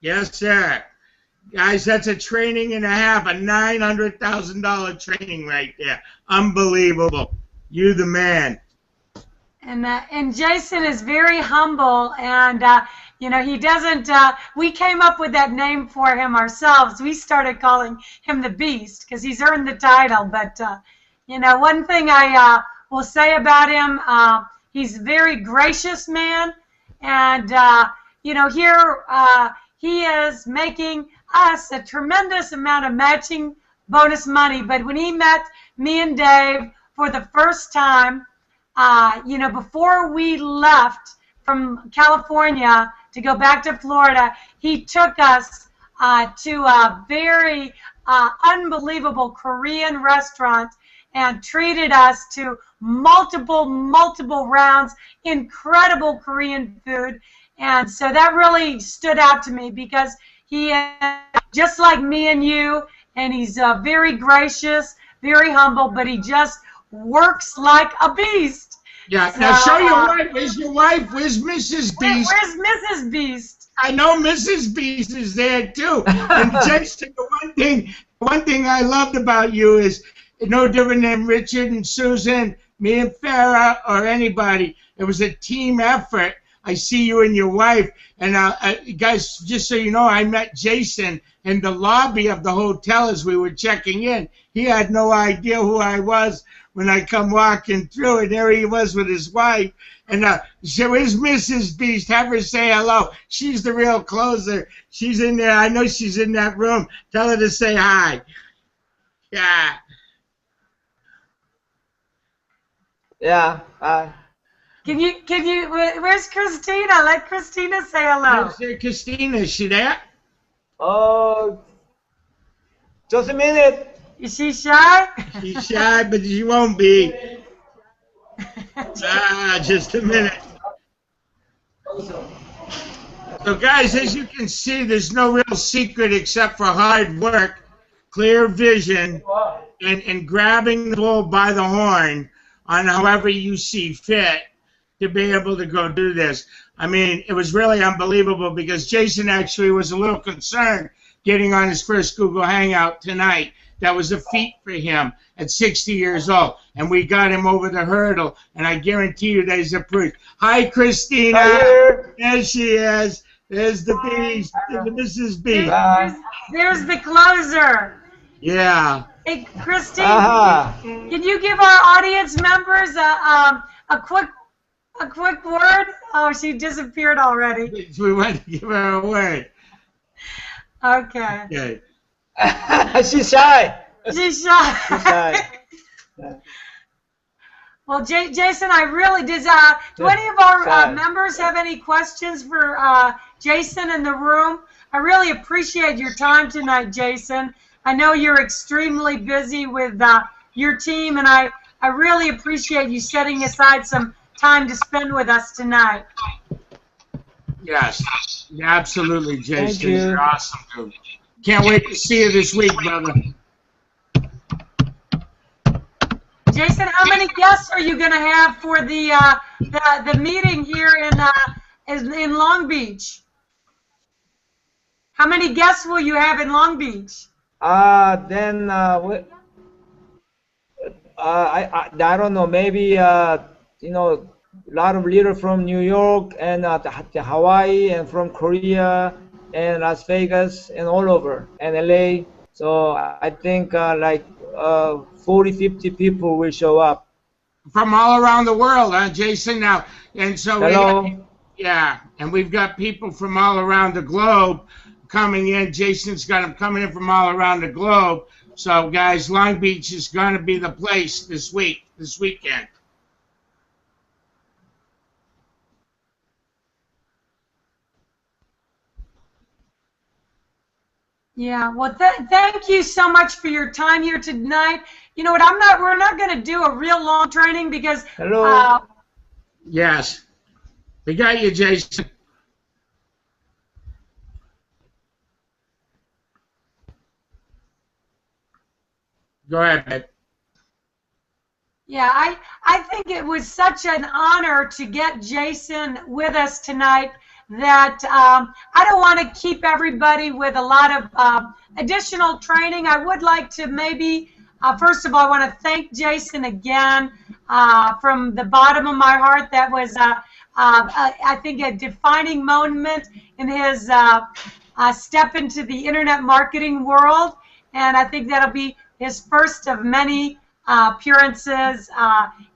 [SPEAKER 4] Yes, sir. Guys, that's a training and a half, a $900,000 training right there. Unbelievable. You the man.
[SPEAKER 1] And Jason is very humble, and you know, he doesn't. We came up with that name for him ourselves. We started calling him the Beast because he's earned the title. But you know, one thing I will say about him, he's a very gracious man, and you know, here he is making us a tremendous amount of matching bonus money. But when he met me and Dave for the first time, you know, before we left from California to go back to Florida, he took us to a very unbelievable Korean restaurant and treated us to multiple rounds, incredible Korean food. And so that really stood out to me because he is just like me and you, and he's very gracious, very humble, but he just works like a beast.
[SPEAKER 4] Yeah, now show your wife. Where's your wife? Where's Mrs. Beast?
[SPEAKER 1] Where's Mrs. Beast?
[SPEAKER 4] I know Mrs. Beast is there too. And Jason, the one thing I loved about you is no different than Richard and Susan, me and Farah, or anybody. It was a team effort. I see you and your wife. And guys, just so you know, I met Jason in the lobby of the hotel as we were checking in. He had no idea who I was when I come walking through, and there he was with his wife. And so is Mrs. Beast. Have her say hello. She's the real closer. She's in there. I know she's in that room. Tell her to say hi. Yeah.
[SPEAKER 3] Yeah.
[SPEAKER 4] Can you?
[SPEAKER 1] Where's Christina? Let Christina say hello.
[SPEAKER 4] Where's there, Christina? Is she there?
[SPEAKER 3] Oh, just a minute.
[SPEAKER 1] Is she shy?
[SPEAKER 4] She's shy, but she won't be. Just a minute. So, guys, as you can see, there's no real secret except for hard work, clear vision, and grabbing the bull by the horn on however you see fit to be able to go do this. I mean, it was really unbelievable because Jason actually was a little concerned getting on his first Google Hangout tonight. That was a feat for him at 60 years old. And we got him over the hurdle. And I guarantee you there's a proof. Hi, Christina.
[SPEAKER 3] Hi.
[SPEAKER 4] There she is. There's the Beast. Mrs. Beast.
[SPEAKER 1] There's the closer.
[SPEAKER 4] Yeah.
[SPEAKER 1] Hey, Christina, can you give our audience members a quick word? Oh, she disappeared already.
[SPEAKER 4] We want to give her a word.
[SPEAKER 1] Okay.
[SPEAKER 4] Okay.
[SPEAKER 3] She's shy.
[SPEAKER 1] She's shy.
[SPEAKER 3] She's shy.
[SPEAKER 1] Well, Jason, I really did. Do any of our members have any questions for Jason in the room? I really appreciate your time tonight, Jason. I know you're extremely busy with your team, and I really appreciate you setting aside some time to spend with us tonight.
[SPEAKER 4] Yes, absolutely, Jason.
[SPEAKER 3] Thank you.
[SPEAKER 4] You're awesome, dude. Can't wait to see you this week, brother.
[SPEAKER 1] Jason, how many guests are you going to have for the meeting here in Long Beach? How many guests will you have in Long Beach?
[SPEAKER 3] I don't know. Maybe you know, a lot of leaders from New York and Hawaii and from Korea and Las Vegas and all over and LA. So I think like 40, 50 people will show up.
[SPEAKER 4] From all around the world, huh, Jason? Now, and so we've got people from all around the globe coming in. Jason's got them coming in from all around the globe. So, guys, Long Beach is going to be the place this weekend.
[SPEAKER 1] Yeah, well, thank you so much for your time here tonight. You know what? We're not going to do a real long training because.
[SPEAKER 3] Hello.
[SPEAKER 4] Yes, we got you, Jason. Go ahead, babe.
[SPEAKER 1] Yeah, I think it was such an honor to get Jason with us tonight that I don't want to keep everybody with a lot of additional training. I would like to maybe, first of all, I want to thank Jason again from the bottom of my heart. That was, I think, a defining moment in his step into the internet marketing world, and I think that'll be his first of many appearances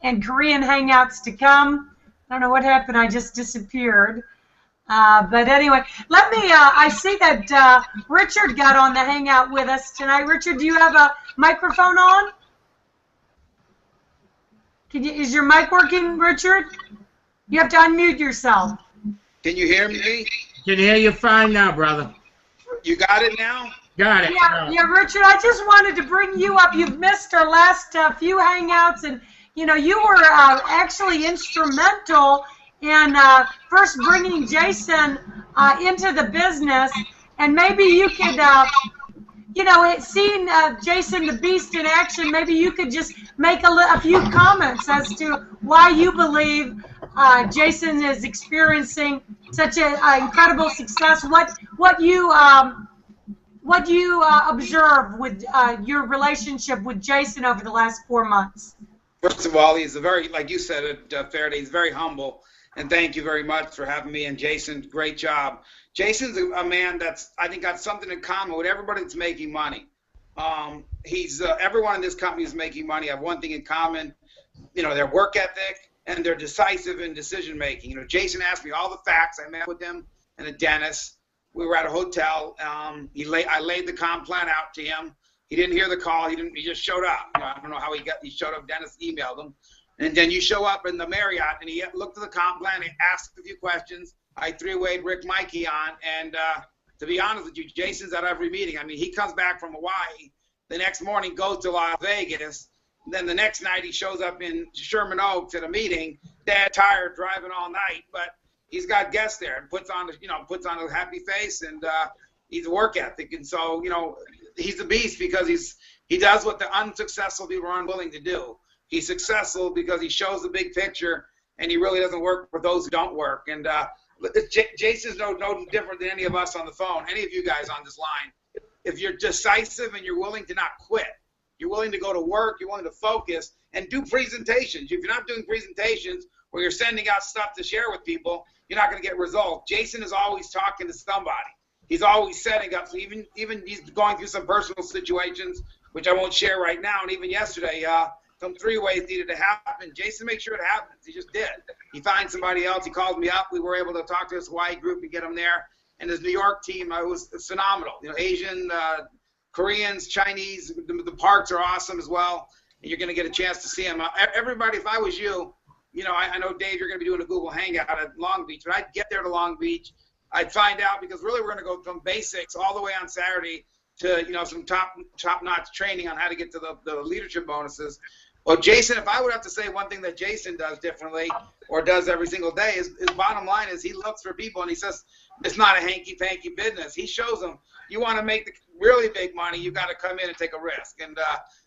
[SPEAKER 1] and Korean Hangouts to come. I don't know what happened. I just disappeared. But anyway, let me, I see that Richard got on the Hangout with us tonight. Richard, do you have a microphone on? Is your mic working, Richard? You have to unmute yourself.
[SPEAKER 5] Can you hear me?
[SPEAKER 4] Can hear you fine now, brother.
[SPEAKER 5] You got it now?
[SPEAKER 4] Got it.
[SPEAKER 1] Yeah, Richard, I just wanted to bring you up. You've missed our last few Hangouts, and, you know, you were actually instrumental in first bringing Jason into the business, and maybe you could, you know, seeing Jason the Beast in action, maybe you could just make a few comments as to why you believe Jason is experiencing such an incredible success. What you observe with your relationship with Jason over the last 4 months?
[SPEAKER 5] First of all, he's a very, like you said, Faraday, he's very humble. And thank you very much for having me. And Jason, great job. Jason's a man that's, I think, got something in common with everybody that's making money. Everyone in this company is making money. Have one thing in common, you know, their work ethic and they're decisive in decision making. You know, Jason asked me all the facts. I met with him and a dentist. We were at a hotel. I laid the comp plan out to him. He didn't hear the call. He just showed up. You know, I don't know how he showed up. Dennis emailed him. And then you show up in the Marriott, and he looked at the comp plan, he asked a few questions. I three-wayed Rick Mikey on, and to be honest with you, Jason's at every meeting. I mean, he comes back from Hawaii, the next morning goes to Las Vegas, and then the next night he shows up in Sherman Oaks at a meeting, dead tired, driving all night, but he's got guests there and puts on a happy face, and he's a work ethic, and so, you know, he's a beast because he does what the unsuccessful people are unwilling to do. He's successful because he shows the big picture, and he really doesn't work for those who don't work. And Jason's no different than any of us on the phone, any of you guys on this line. If you're decisive and you're willing to not quit, you're willing to go to work, you're willing to focus, and do presentations. If you're not doing presentations where you're sending out stuff to share with people, you're not going to get results. Jason is always talking to somebody. He's always setting up. So even he's going through some personal situations, which I won't share right now. And even yesterday, some three-ways needed to happen. Jason made sure it happens. He just did. He finds somebody else. He called me up. We were able to talk to his Hawaii group and get him there. And his New York team was phenomenal. You know, Asian, Koreans, Chinese. The parks are awesome as well. And you're going to get a chance to see them. Everybody, if I was you, you know, I know, Dave, you're going to be doing a Google Hangout at Long Beach, but I'd get there to Long Beach. I'd find out, because really we're going to go from basics all the way on Saturday to, you know, some top-notch training on how to get to the leadership bonuses. Well, Jason, if I would have to say one thing that Jason does differently or does every single day, is his bottom line is he looks for people and he says it's not a hanky-panky business. He shows them, you want to make the really big money, you got to come in and take a risk. And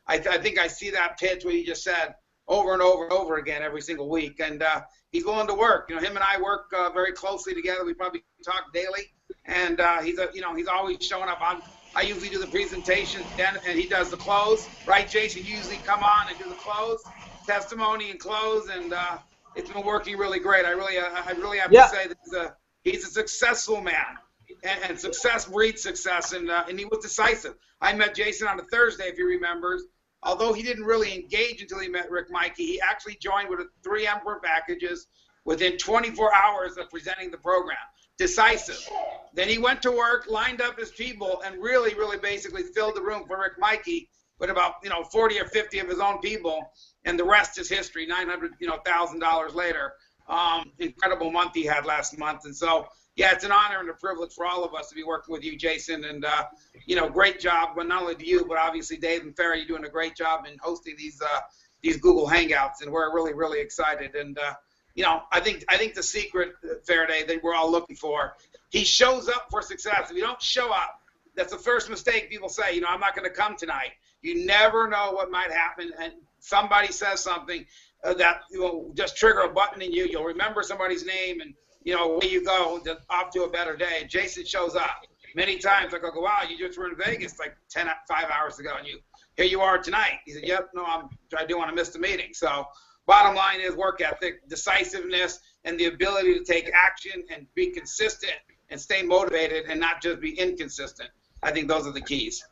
[SPEAKER 5] I think I see that pitch what you just said over and over and over again every single week. And he's willing to work. You know, him and I work very closely together. We probably talk daily. And he's always showing up. I usually do the presentation, and he does the close. Right, Jason? You usually come on and do the close, testimony and close, and it's been working really great. I really have to say that he's a successful man, and success breeds success, and he was decisive. I met Jason on a Thursday, if he remembers. Although he didn't really engage until he met Rick Mikey, he actually joined with 3 Emperor packages within 24 hours of presenting the program. Decisive. Then he went to work, lined up his people, and really basically filled the room for Rick Mikey with about 40 or 50 of his own people, and the rest is history. $900,000 later. Incredible month he had last month, and so yeah, it's an honor and a privilege for all of us to be working with you, Jason, and great job. But not only to you, but obviously Dave and Farrah, you're doing a great job in hosting these Google Hangouts, and we're really excited. And I think the secret, Faraday, that we're all looking for, he shows up for success. If you don't show up, that's the first mistake people say. I'm not going to come tonight. You never know what might happen, and somebody says something that will just trigger a button in you. You'll remember somebody's name, and away you go, off to a better day. Jason shows up many times. I go, wow, you just were in Vegas like 5 hours ago, and here you are tonight. He said, yep, no, I do want to miss the meeting. So bottom line is work ethic, decisiveness, and the ability to take action and be consistent and stay motivated and not just be inconsistent. I think those are the keys.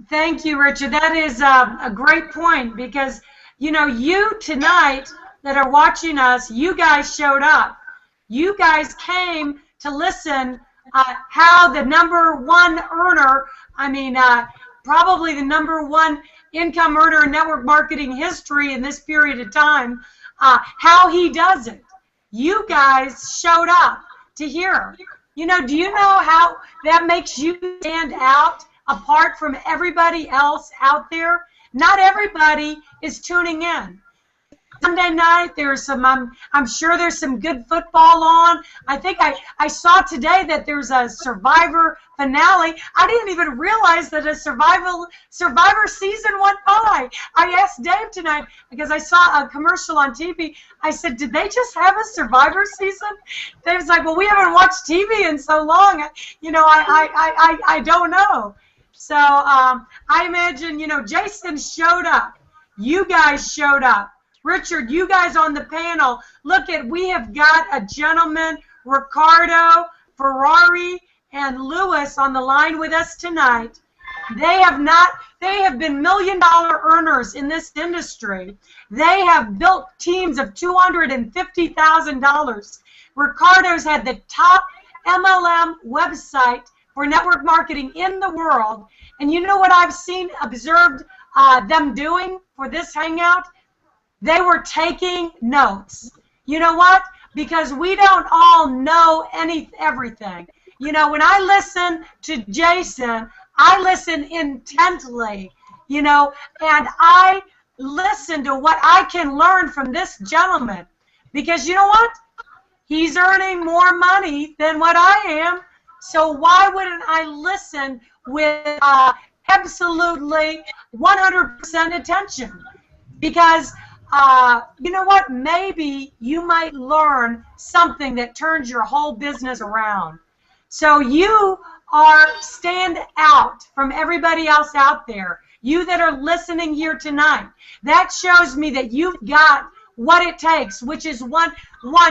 [SPEAKER 1] Thank you, Richard. That is a great point, because, you tonight that are watching us, you guys showed up. You guys came to listen how the #1 earner, probably the #1 income earner in network marketing history in this period of time, how he does it. You guys showed up to hear. Do you know how that makes you stand out apart from everybody else out there? Not everybody is tuning in. Sunday night, there's some, I'm sure there's some good football on. I think I saw today that there's a Survivor finale. I didn't even realize that a Survivor season went by. I asked Dave tonight, because I saw a commercial on TV. I said, did they just have a Survivor season? Dave's like, well, we haven't watched TV in so long. I don't know. So I imagine, Jason showed up. You guys showed up. Richard, you guys on the panel, we have got a gentleman, Ricardo, Ferrari, and Lewis on the line with us tonight. They have been $1 million earners in this industry. They have built teams of $250,000. Ricardo's had the top MLM website for network marketing in the world. And you know what I've observed them doing for this hangout? They were taking notes. You know what? Because we don't all know everything. When I listen to Jason, I listen intently, and I listen to what I can learn from this gentleman. Because you know what? He's earning more money than what I am. So why wouldn't I listen with absolutely 100% attention? Because you know what? Maybe you might learn something that turns your whole business around. So you stand out from everybody else out there. You that are listening here tonight, that shows me that you've got what it takes, which is one,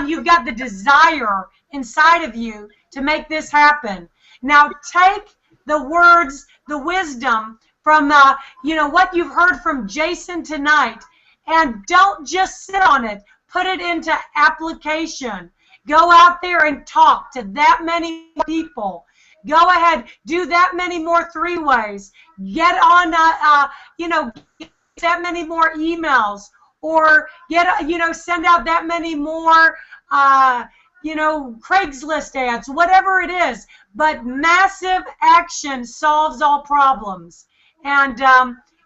[SPEAKER 1] you've got the desire inside of you to make this happen. Now take the words, the wisdom from what you've heard from Jason tonight, and don't just sit on it. Put it into application. Go out there and talk to that many people. Go ahead, do that many more 3-ways. Get on, that many more emails, or send out that many more, Craigslist ads, whatever it is. But massive action solves all problems. And,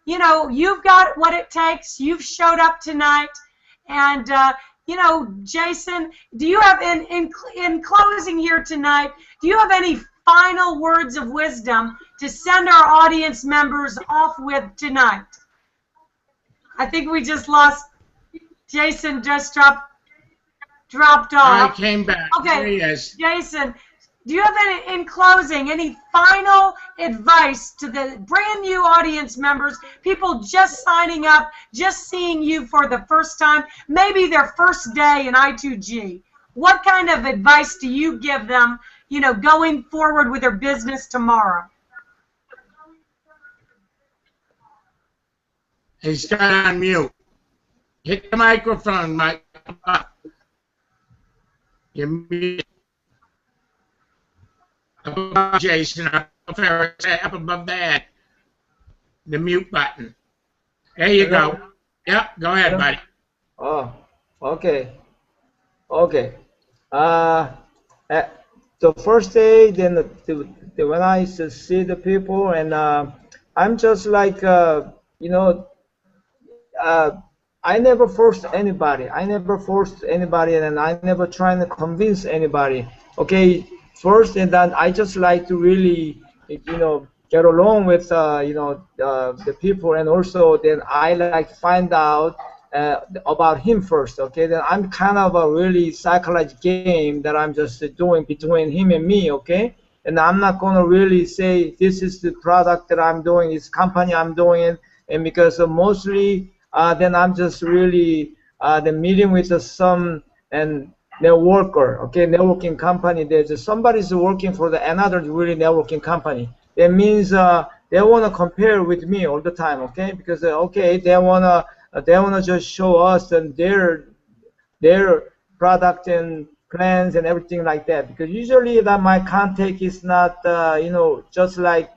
[SPEAKER 1] you've got what it takes. You've showed up tonight. And, Jason, do you have, in closing here tonight, do you have any final words of wisdom to send our audience members off with tonight? I think we just lost Jason, just dropped off.
[SPEAKER 4] I came back.
[SPEAKER 1] Okay,
[SPEAKER 4] There he is.
[SPEAKER 1] Jason, do you have in closing any final advice to the brand new audience members, people just signing up, just seeing you for the first time, maybe their first day in I2G? What kind of advice do you give them, going forward with their business tomorrow?
[SPEAKER 4] He's got on mute. Hit the microphone, Mike. You're muted. Up above Jason, up above that. The mute button. There you go. Yep, go ahead, buddy.
[SPEAKER 3] Oh, okay. Okay. The first day, then when I see the people, and I'm just like, I never forced anybody. And I never trying to convince anybody. Okay, first, and then I just like to really, get along with, the people, and also then I like find out about him first. Okay, then I'm kind of a really psychological game that I'm just doing between him and me. Okay, and I'm not gonna really say this is the product that I'm doing, this company I'm doing, and because mostly then I'm just really the meeting with some and networker, okay, networking company. There's somebody's working for another really networking company. That means they wanna compare with me all the time, okay? Because okay, they wanna just show us and their product and plans and everything like that. Because usually that my contact is not just like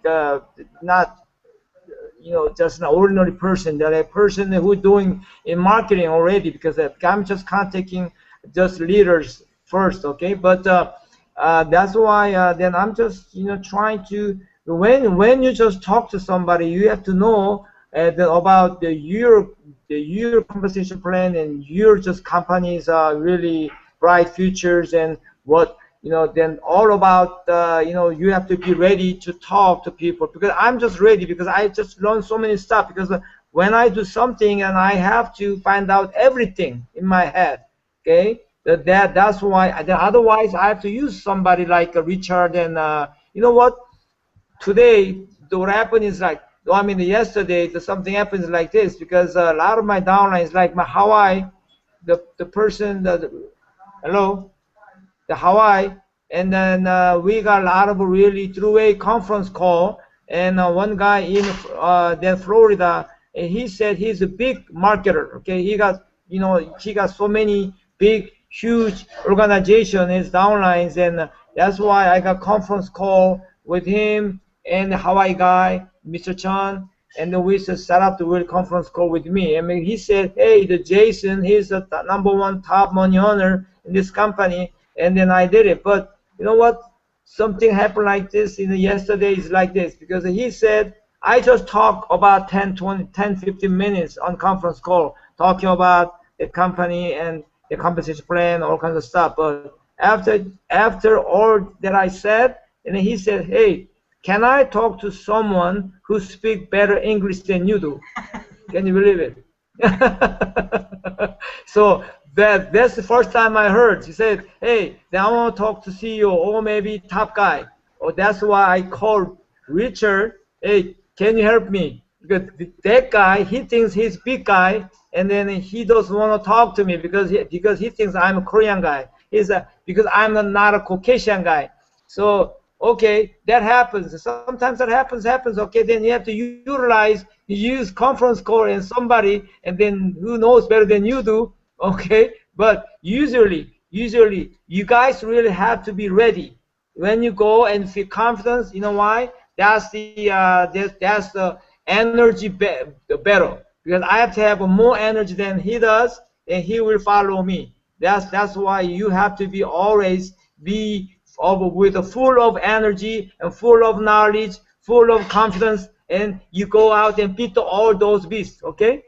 [SPEAKER 3] not just an ordinary person, that a person who doing in marketing already, because I'm just contacting just leaders first, okay? But that's why then I'm just trying to, when you just talk to somebody, you have to know about your compensation plan and your just company's really bright futures, and what then all about you have to be ready to talk to people, because I'm just ready, because I just learned so many stuff, because when I do something and I have to find out everything in my head, okay, that's why. Otherwise I have to use somebody like Richard, and you know what, today what happened is like, yesterday something happens like this, because a lot of my downlines, like my Hawaii, the person hello, the Hawaii, and then we got a lot of really through a conference call, and one guy in then Florida, and he said he's a big marketer. Okay, he got so many big huge organization, his downlines, and that's why I got conference call with him and the Hawaii guy, Mr. Chan, and then we just set up the real conference call with me. He said, hey, the Jason, he's the #1 top money earner in this company, and then I did it. But you know what? Something happened like this yesterday is like this, because he said, I just talked about 10, 15 minutes on conference call, talking about the company and the compensation plan, all kinds of stuff. But after all that I said, and he said, hey, can I talk to someone who speaks better English than you do? Can you believe it? So that's the first time I heard. He said, hey, then I want to talk to CEO or maybe top guy. Oh, that's why I called Richard. Hey, can you help me? Because that guy, he thinks he's big guy, and then he doesn't want to talk to me because he thinks I'm a Korean guy. Because I'm not a Caucasian guy. So okay, that happens. Sometimes that happens. Okay, then you have to use conference call and somebody, and then who knows better than you do. Okay, but usually you guys really have to be ready. when you go and feel confidence, you know why? That's the energy battle. Because I have to have more energy than he does, and he will follow me. That's why you have to be always be full of energy and full of knowledge, full of confidence, and you go out and beat all those beasts. Okay?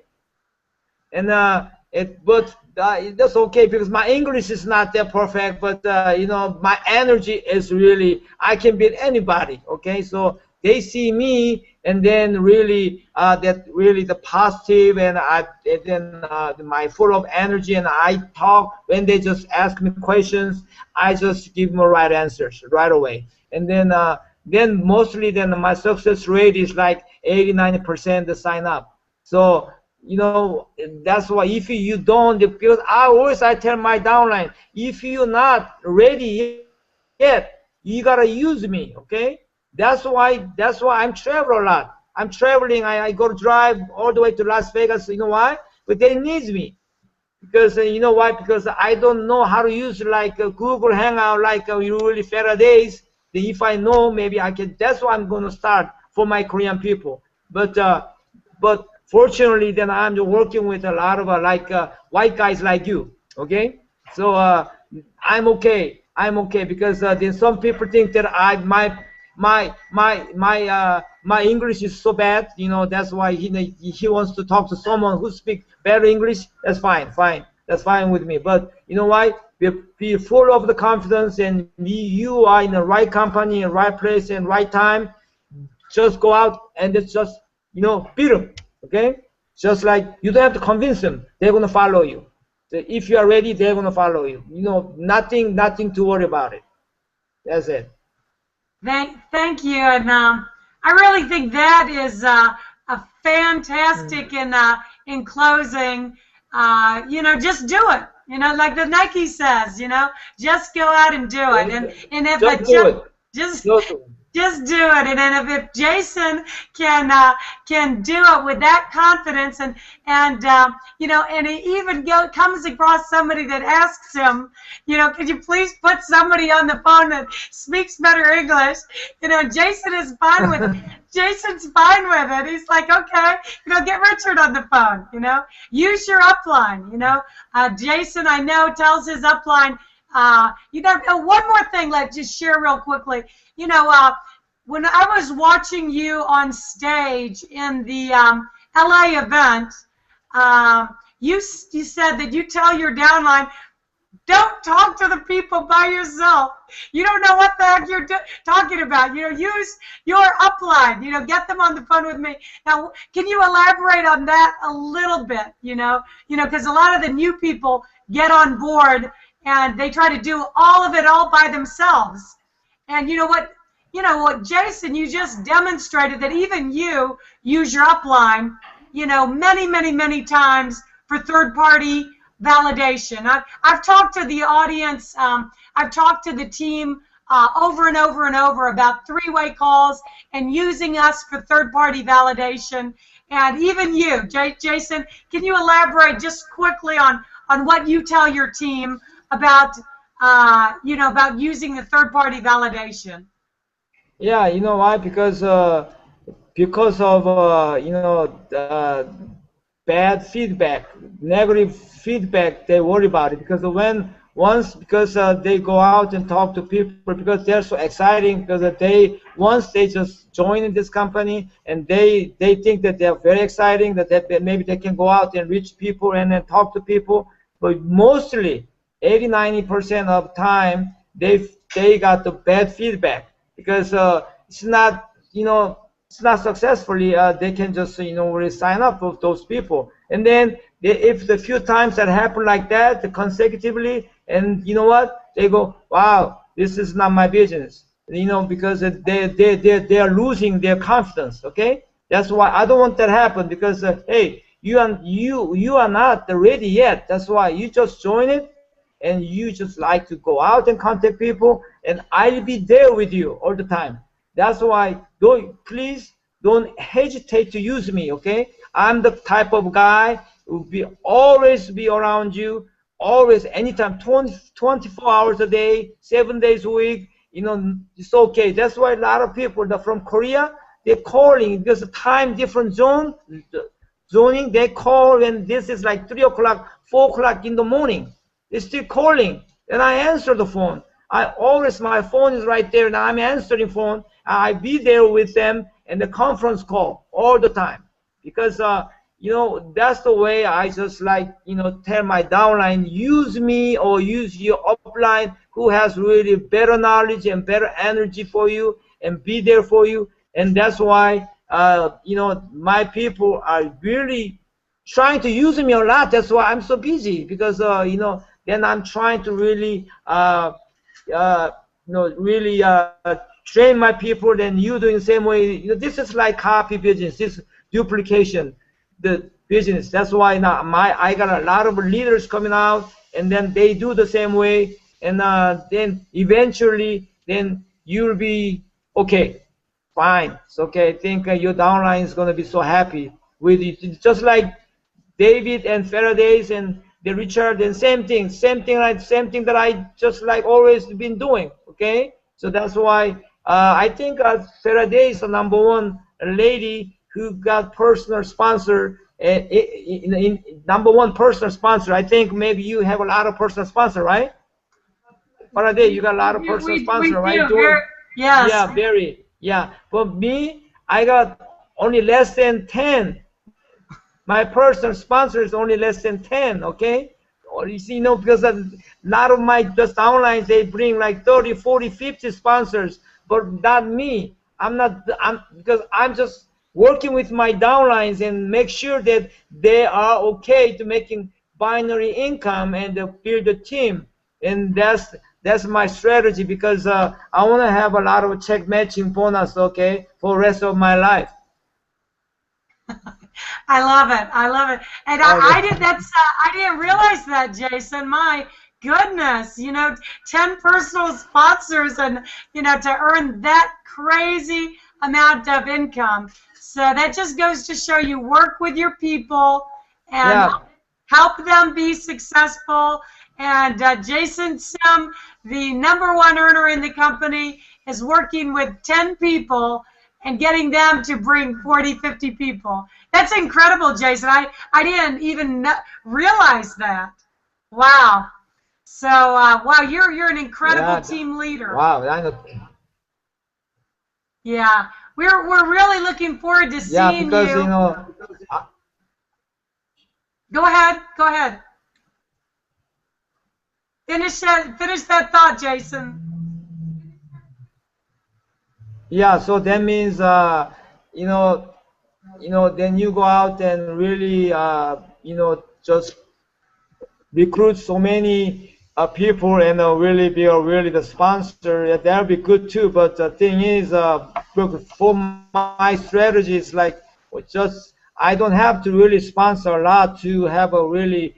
[SPEAKER 3] And that's okay because my English is not that perfect, but you know, my energy is really, I can beat anybody. Okay, so they see me, and then really that really the positive, and my full of energy, and I talk when they just ask me questions, I just give them right answers right away, and then mostly my success rate is like 80–90% to sign up. So you know, that's why if you don't, because I tell my downline, if you're not ready yet, you gotta use me, okay? That's why I'm traveling a lot. I'm traveling. I go to drive all the way to Las Vegas. You know why? But they need me because you know why? Because I don't know how to use like Google Hangout like really Faraday's. If I know, maybe I can. That's why I'm gonna start for my Korean people. But fortunately, then I'm working with a lot of white guys like you. Okay, so I'm okay. I'm okay because then some people think that my English is so bad. You know, that's why he wants to talk to someone who speaks better English. That's fine. That's fine with me. But you know why? Be full of the confidence, and you are in the right company, in the right place, and right time. Just go out and just beat them. Okay, just like you don't have to convince them; they're gonna follow you. So if you are ready, they're gonna follow you. You know, nothing to worry about it. That's it.
[SPEAKER 1] Thank you, and I really think that is a fantastic. In closing, just do it. You know, like the Nike says, just go out and do it. And if just do it. And then if Jason can do it with that confidence, and he even comes across somebody that asks him, could you please put somebody on the phone that speaks better English? Jason is fine with it. Jason's fine with it. He's like, okay, get Richard on the phone. Use your upline. Jason, I know, tells his upline. One more thing, let's just share real quickly. When I was watching you on stage in the LA event, you said that you tell your downline, don't talk to the people by yourself. You don't know what the heck you're talking about. Use your upline. Get them on the phone with me. Now, can you elaborate on that a little bit? Because a lot of the new people get on board and they try to do all of it all by themselves. And you know what, Jason, you just demonstrated that even you use your upline, many times for third-party validation. I've talked to the audience, I've talked to the team over and over about three-way calls and using us for third-party validation. And even you, Jason, can you elaborate just quickly on what you tell your team about, about using the third-party validation?
[SPEAKER 3] Yeah, you know why? Because of bad feedback, negative feedback, they worry about it. Because because they go out and talk to people, because they're so exciting, because once they just join in this company and they think that they're very exciting, that maybe they can go out and reach people and then talk to people. But mostly 80–90% of time they got the bad feedback. Because it's not successfully, they can just really sign up with those people, and then if the few times that happen like that consecutively, and you know what, they go, wow, this is not my business, because they are losing their confidence. Okay, that's why I don't want that to happen, because hey, you are not ready yet. That's why you just join it. And you just like to go out and contact people, and I'll be there with you all the time. That's why please don't hesitate to use me, okay? I'm the type of guy who will always be around you, always, anytime, 24 hours a day, 7 days a week. it's okay. That's why a lot of people that from Korea, they're calling because the time different zoning. They call when this is like 3 o'clock, 4 o'clock in the morning. They're still calling, and I answer the phone. My phone is right there, and I'm answering phone. I be there with them and the conference call all the time because that's the way I just tell my downline, use me or use your upline who has really better knowledge and better energy for you and be there for you. And that's why my people are really trying to use me a lot. That's why I'm so busy because then I'm trying to really train my people. Then you doing the same way. This is like copy business. This duplication, the business. That's why now I got a lot of leaders coming out, and then they do the same way, and then eventually then you'll be okay. Fine. It's okay. I think your downline is going to be so happy with it. It's just like David and Faraday's and the Richard and same thing that I just always been doing. Okay. So that's why I think Faraday is the #1 lady who got personal sponsor. #1 personal sponsor. I think maybe you have a lot of personal sponsor, right? Faraday, you got a lot of personal sponsor, right?
[SPEAKER 1] Yes.
[SPEAKER 3] Yeah, very. Yeah, for me, I got only less than 10. My personal sponsor is only less than 10, okay? Or you see, because a lot of my just downlines, they bring like 30, 40, 50 sponsors, but not me. Because I'm just working with my downlines and make sure that they are okay to making binary income and build a team. And that's my strategy because I want to have a lot of check matching bonus, okay, for the rest of my life.
[SPEAKER 1] I love it. I love it. And I didn't realize that, Jason. My goodness, 10 personal sponsors and, to earn that crazy amount of income. So that just goes to show you work with your people and help them be successful. And Jason Syn, the #1 earner in the company, is working with 10 people and getting them to bring 40, 50 people. That's incredible, Jason. I didn't even realize that. Wow. So, wow, you're an incredible team leader.
[SPEAKER 3] Wow. I know.
[SPEAKER 1] Yeah. We're really looking forward to seeing
[SPEAKER 3] because,
[SPEAKER 1] you. Go ahead. Finish that thought, Jason.
[SPEAKER 3] Yeah, so that means then you go out and really just recruit so many people and really be the sponsor. That'll be good too. But the thing is, for my strategy, it's I don't have to really sponsor a lot to have a really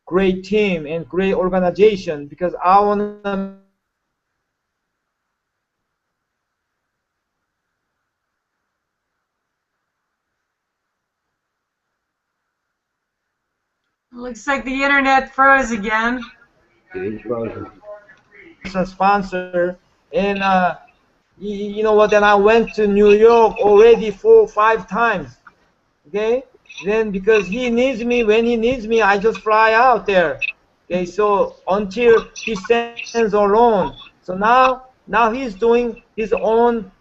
[SPEAKER 3] great team and great organization because I want to.
[SPEAKER 1] Looks like the internet froze again.
[SPEAKER 2] It's frozen.
[SPEAKER 3] A sponsor, and you know what? Then I went to New York already 4 or 5 times. Okay, then because he needs me, when he needs me, I just fly out there. Okay, so until he sends alone. So now he's doing his own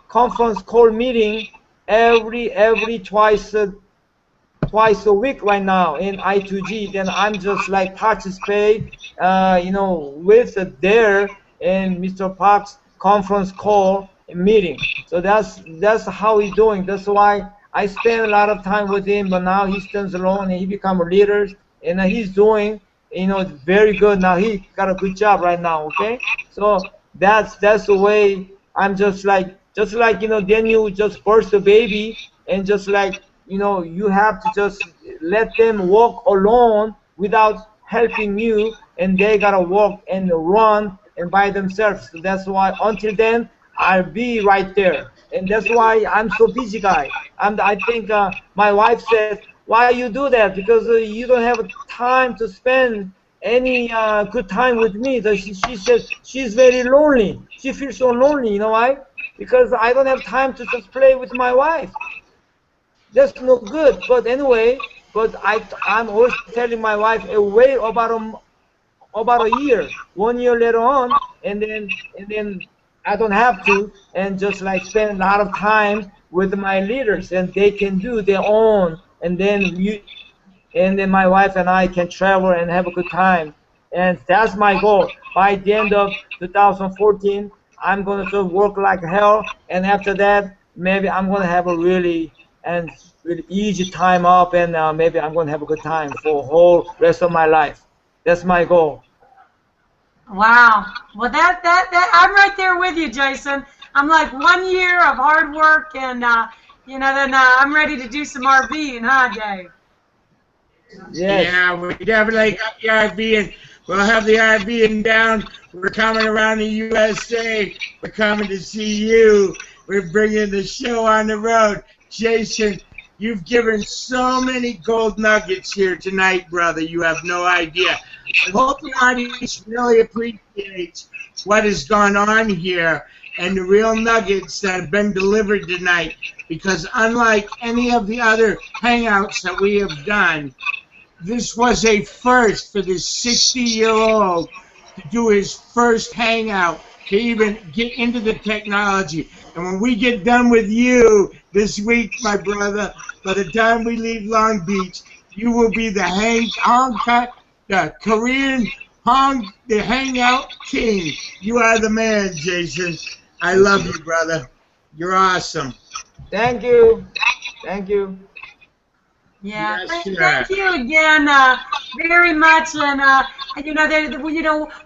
[SPEAKER 3] conference call meeting every twice a week right now in I2G. Then I'm just participate, with there in Mr. Park's conference call meeting. So that's how he's doing. That's why I spend a lot of time with him. But now he stands alone and he become a leader, and he's doing, very good. Now he got a good job right now. Okay, so that's the way. I'm just like then you just birth the baby and just you have to just let them walk alone without helping you, and they gotta walk and run and by themselves. So that's why until then I'll be right there, and that's why I'm so busy guy. I think my wife said, why you do that? Because you don't have time to spend any good time with me. So she said she's very lonely. She feels so lonely. You know why? Because I don't have time to just play with my wife. That's no good. But anyway, but I'm always telling my wife, wait about a year, 1 year later on, and then I don't have to, and just like spend a lot of time with my leaders, and they can do their own, and then my wife and I can travel and have a good time, and that's my goal. By the end of 2014, I'm gonna sort of work like hell, and after that, maybe I'm gonna have a really easy time off, and maybe I'm gonna have a good time for the whole rest of my life. That's my goal.
[SPEAKER 1] Wow. Well, that I'm right there with you, Jason. I'm like 1 year of hard work, and then I'm ready to do some RVing, huh, Dave?
[SPEAKER 3] Yes.
[SPEAKER 4] Yeah, we definitely got the RV, and we'll have the RV in down. We're coming around the USA. We're coming to see you. We're bringing the show on the road. Jason, you've given so many gold nuggets here tonight, brother. You have no idea. I hope the audience really appreciates what has gone on here and the real nuggets that have been delivered tonight, because unlike any of the other hangouts that we have done, this was a first for this 60-year-old to do his first hangout, to even get into the technology. And when we get done with you this week, my brother, by the time we leave Long Beach, you will be the Korean the hangout king. You are the man, Jason. I love you, brother. You're awesome.
[SPEAKER 3] Thank you. Thank you.
[SPEAKER 1] Yeah,
[SPEAKER 4] Yes,
[SPEAKER 1] thank you again very much, and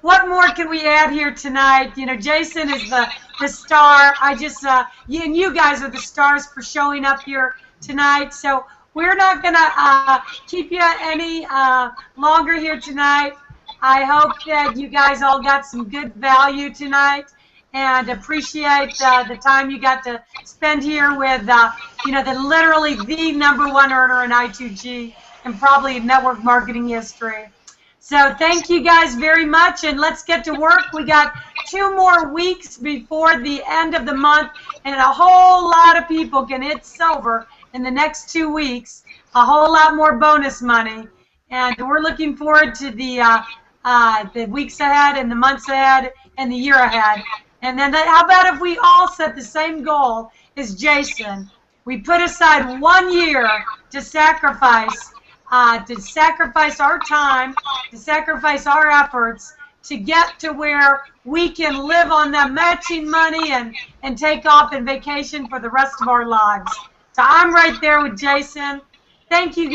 [SPEAKER 1] what more can we add here tonight? Jason is the star. You guys are the stars for showing up here tonight. So we're not gonna keep you any longer here tonight. I hope that you guys all got some good value tonight, and appreciate the time you got to spend here with, literally the #1 earner in I2G and probably network marketing history. So thank you guys very much, and let's get to work. We got 2 more weeks before the end of the month, and a whole lot of people can hit silver in the next 2 weeks. A whole lot more bonus money, and we're looking forward to the weeks ahead and the months ahead and the year ahead. And then how about if we all set the same goal as Jason? We put aside 1 year to sacrifice our time, to sacrifice our efforts, to get to where we can live on that matching money and take off and vacation for the rest of our lives. So I'm right there with Jason. Thank you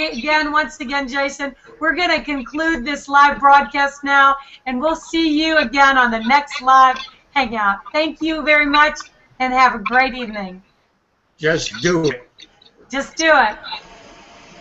[SPEAKER 1] once again, Jason. We're going to conclude this live broadcast now, and we'll see you again on the next live hangout. Thank you very much, and have a great evening.
[SPEAKER 4] Just do it.
[SPEAKER 1] Just do it.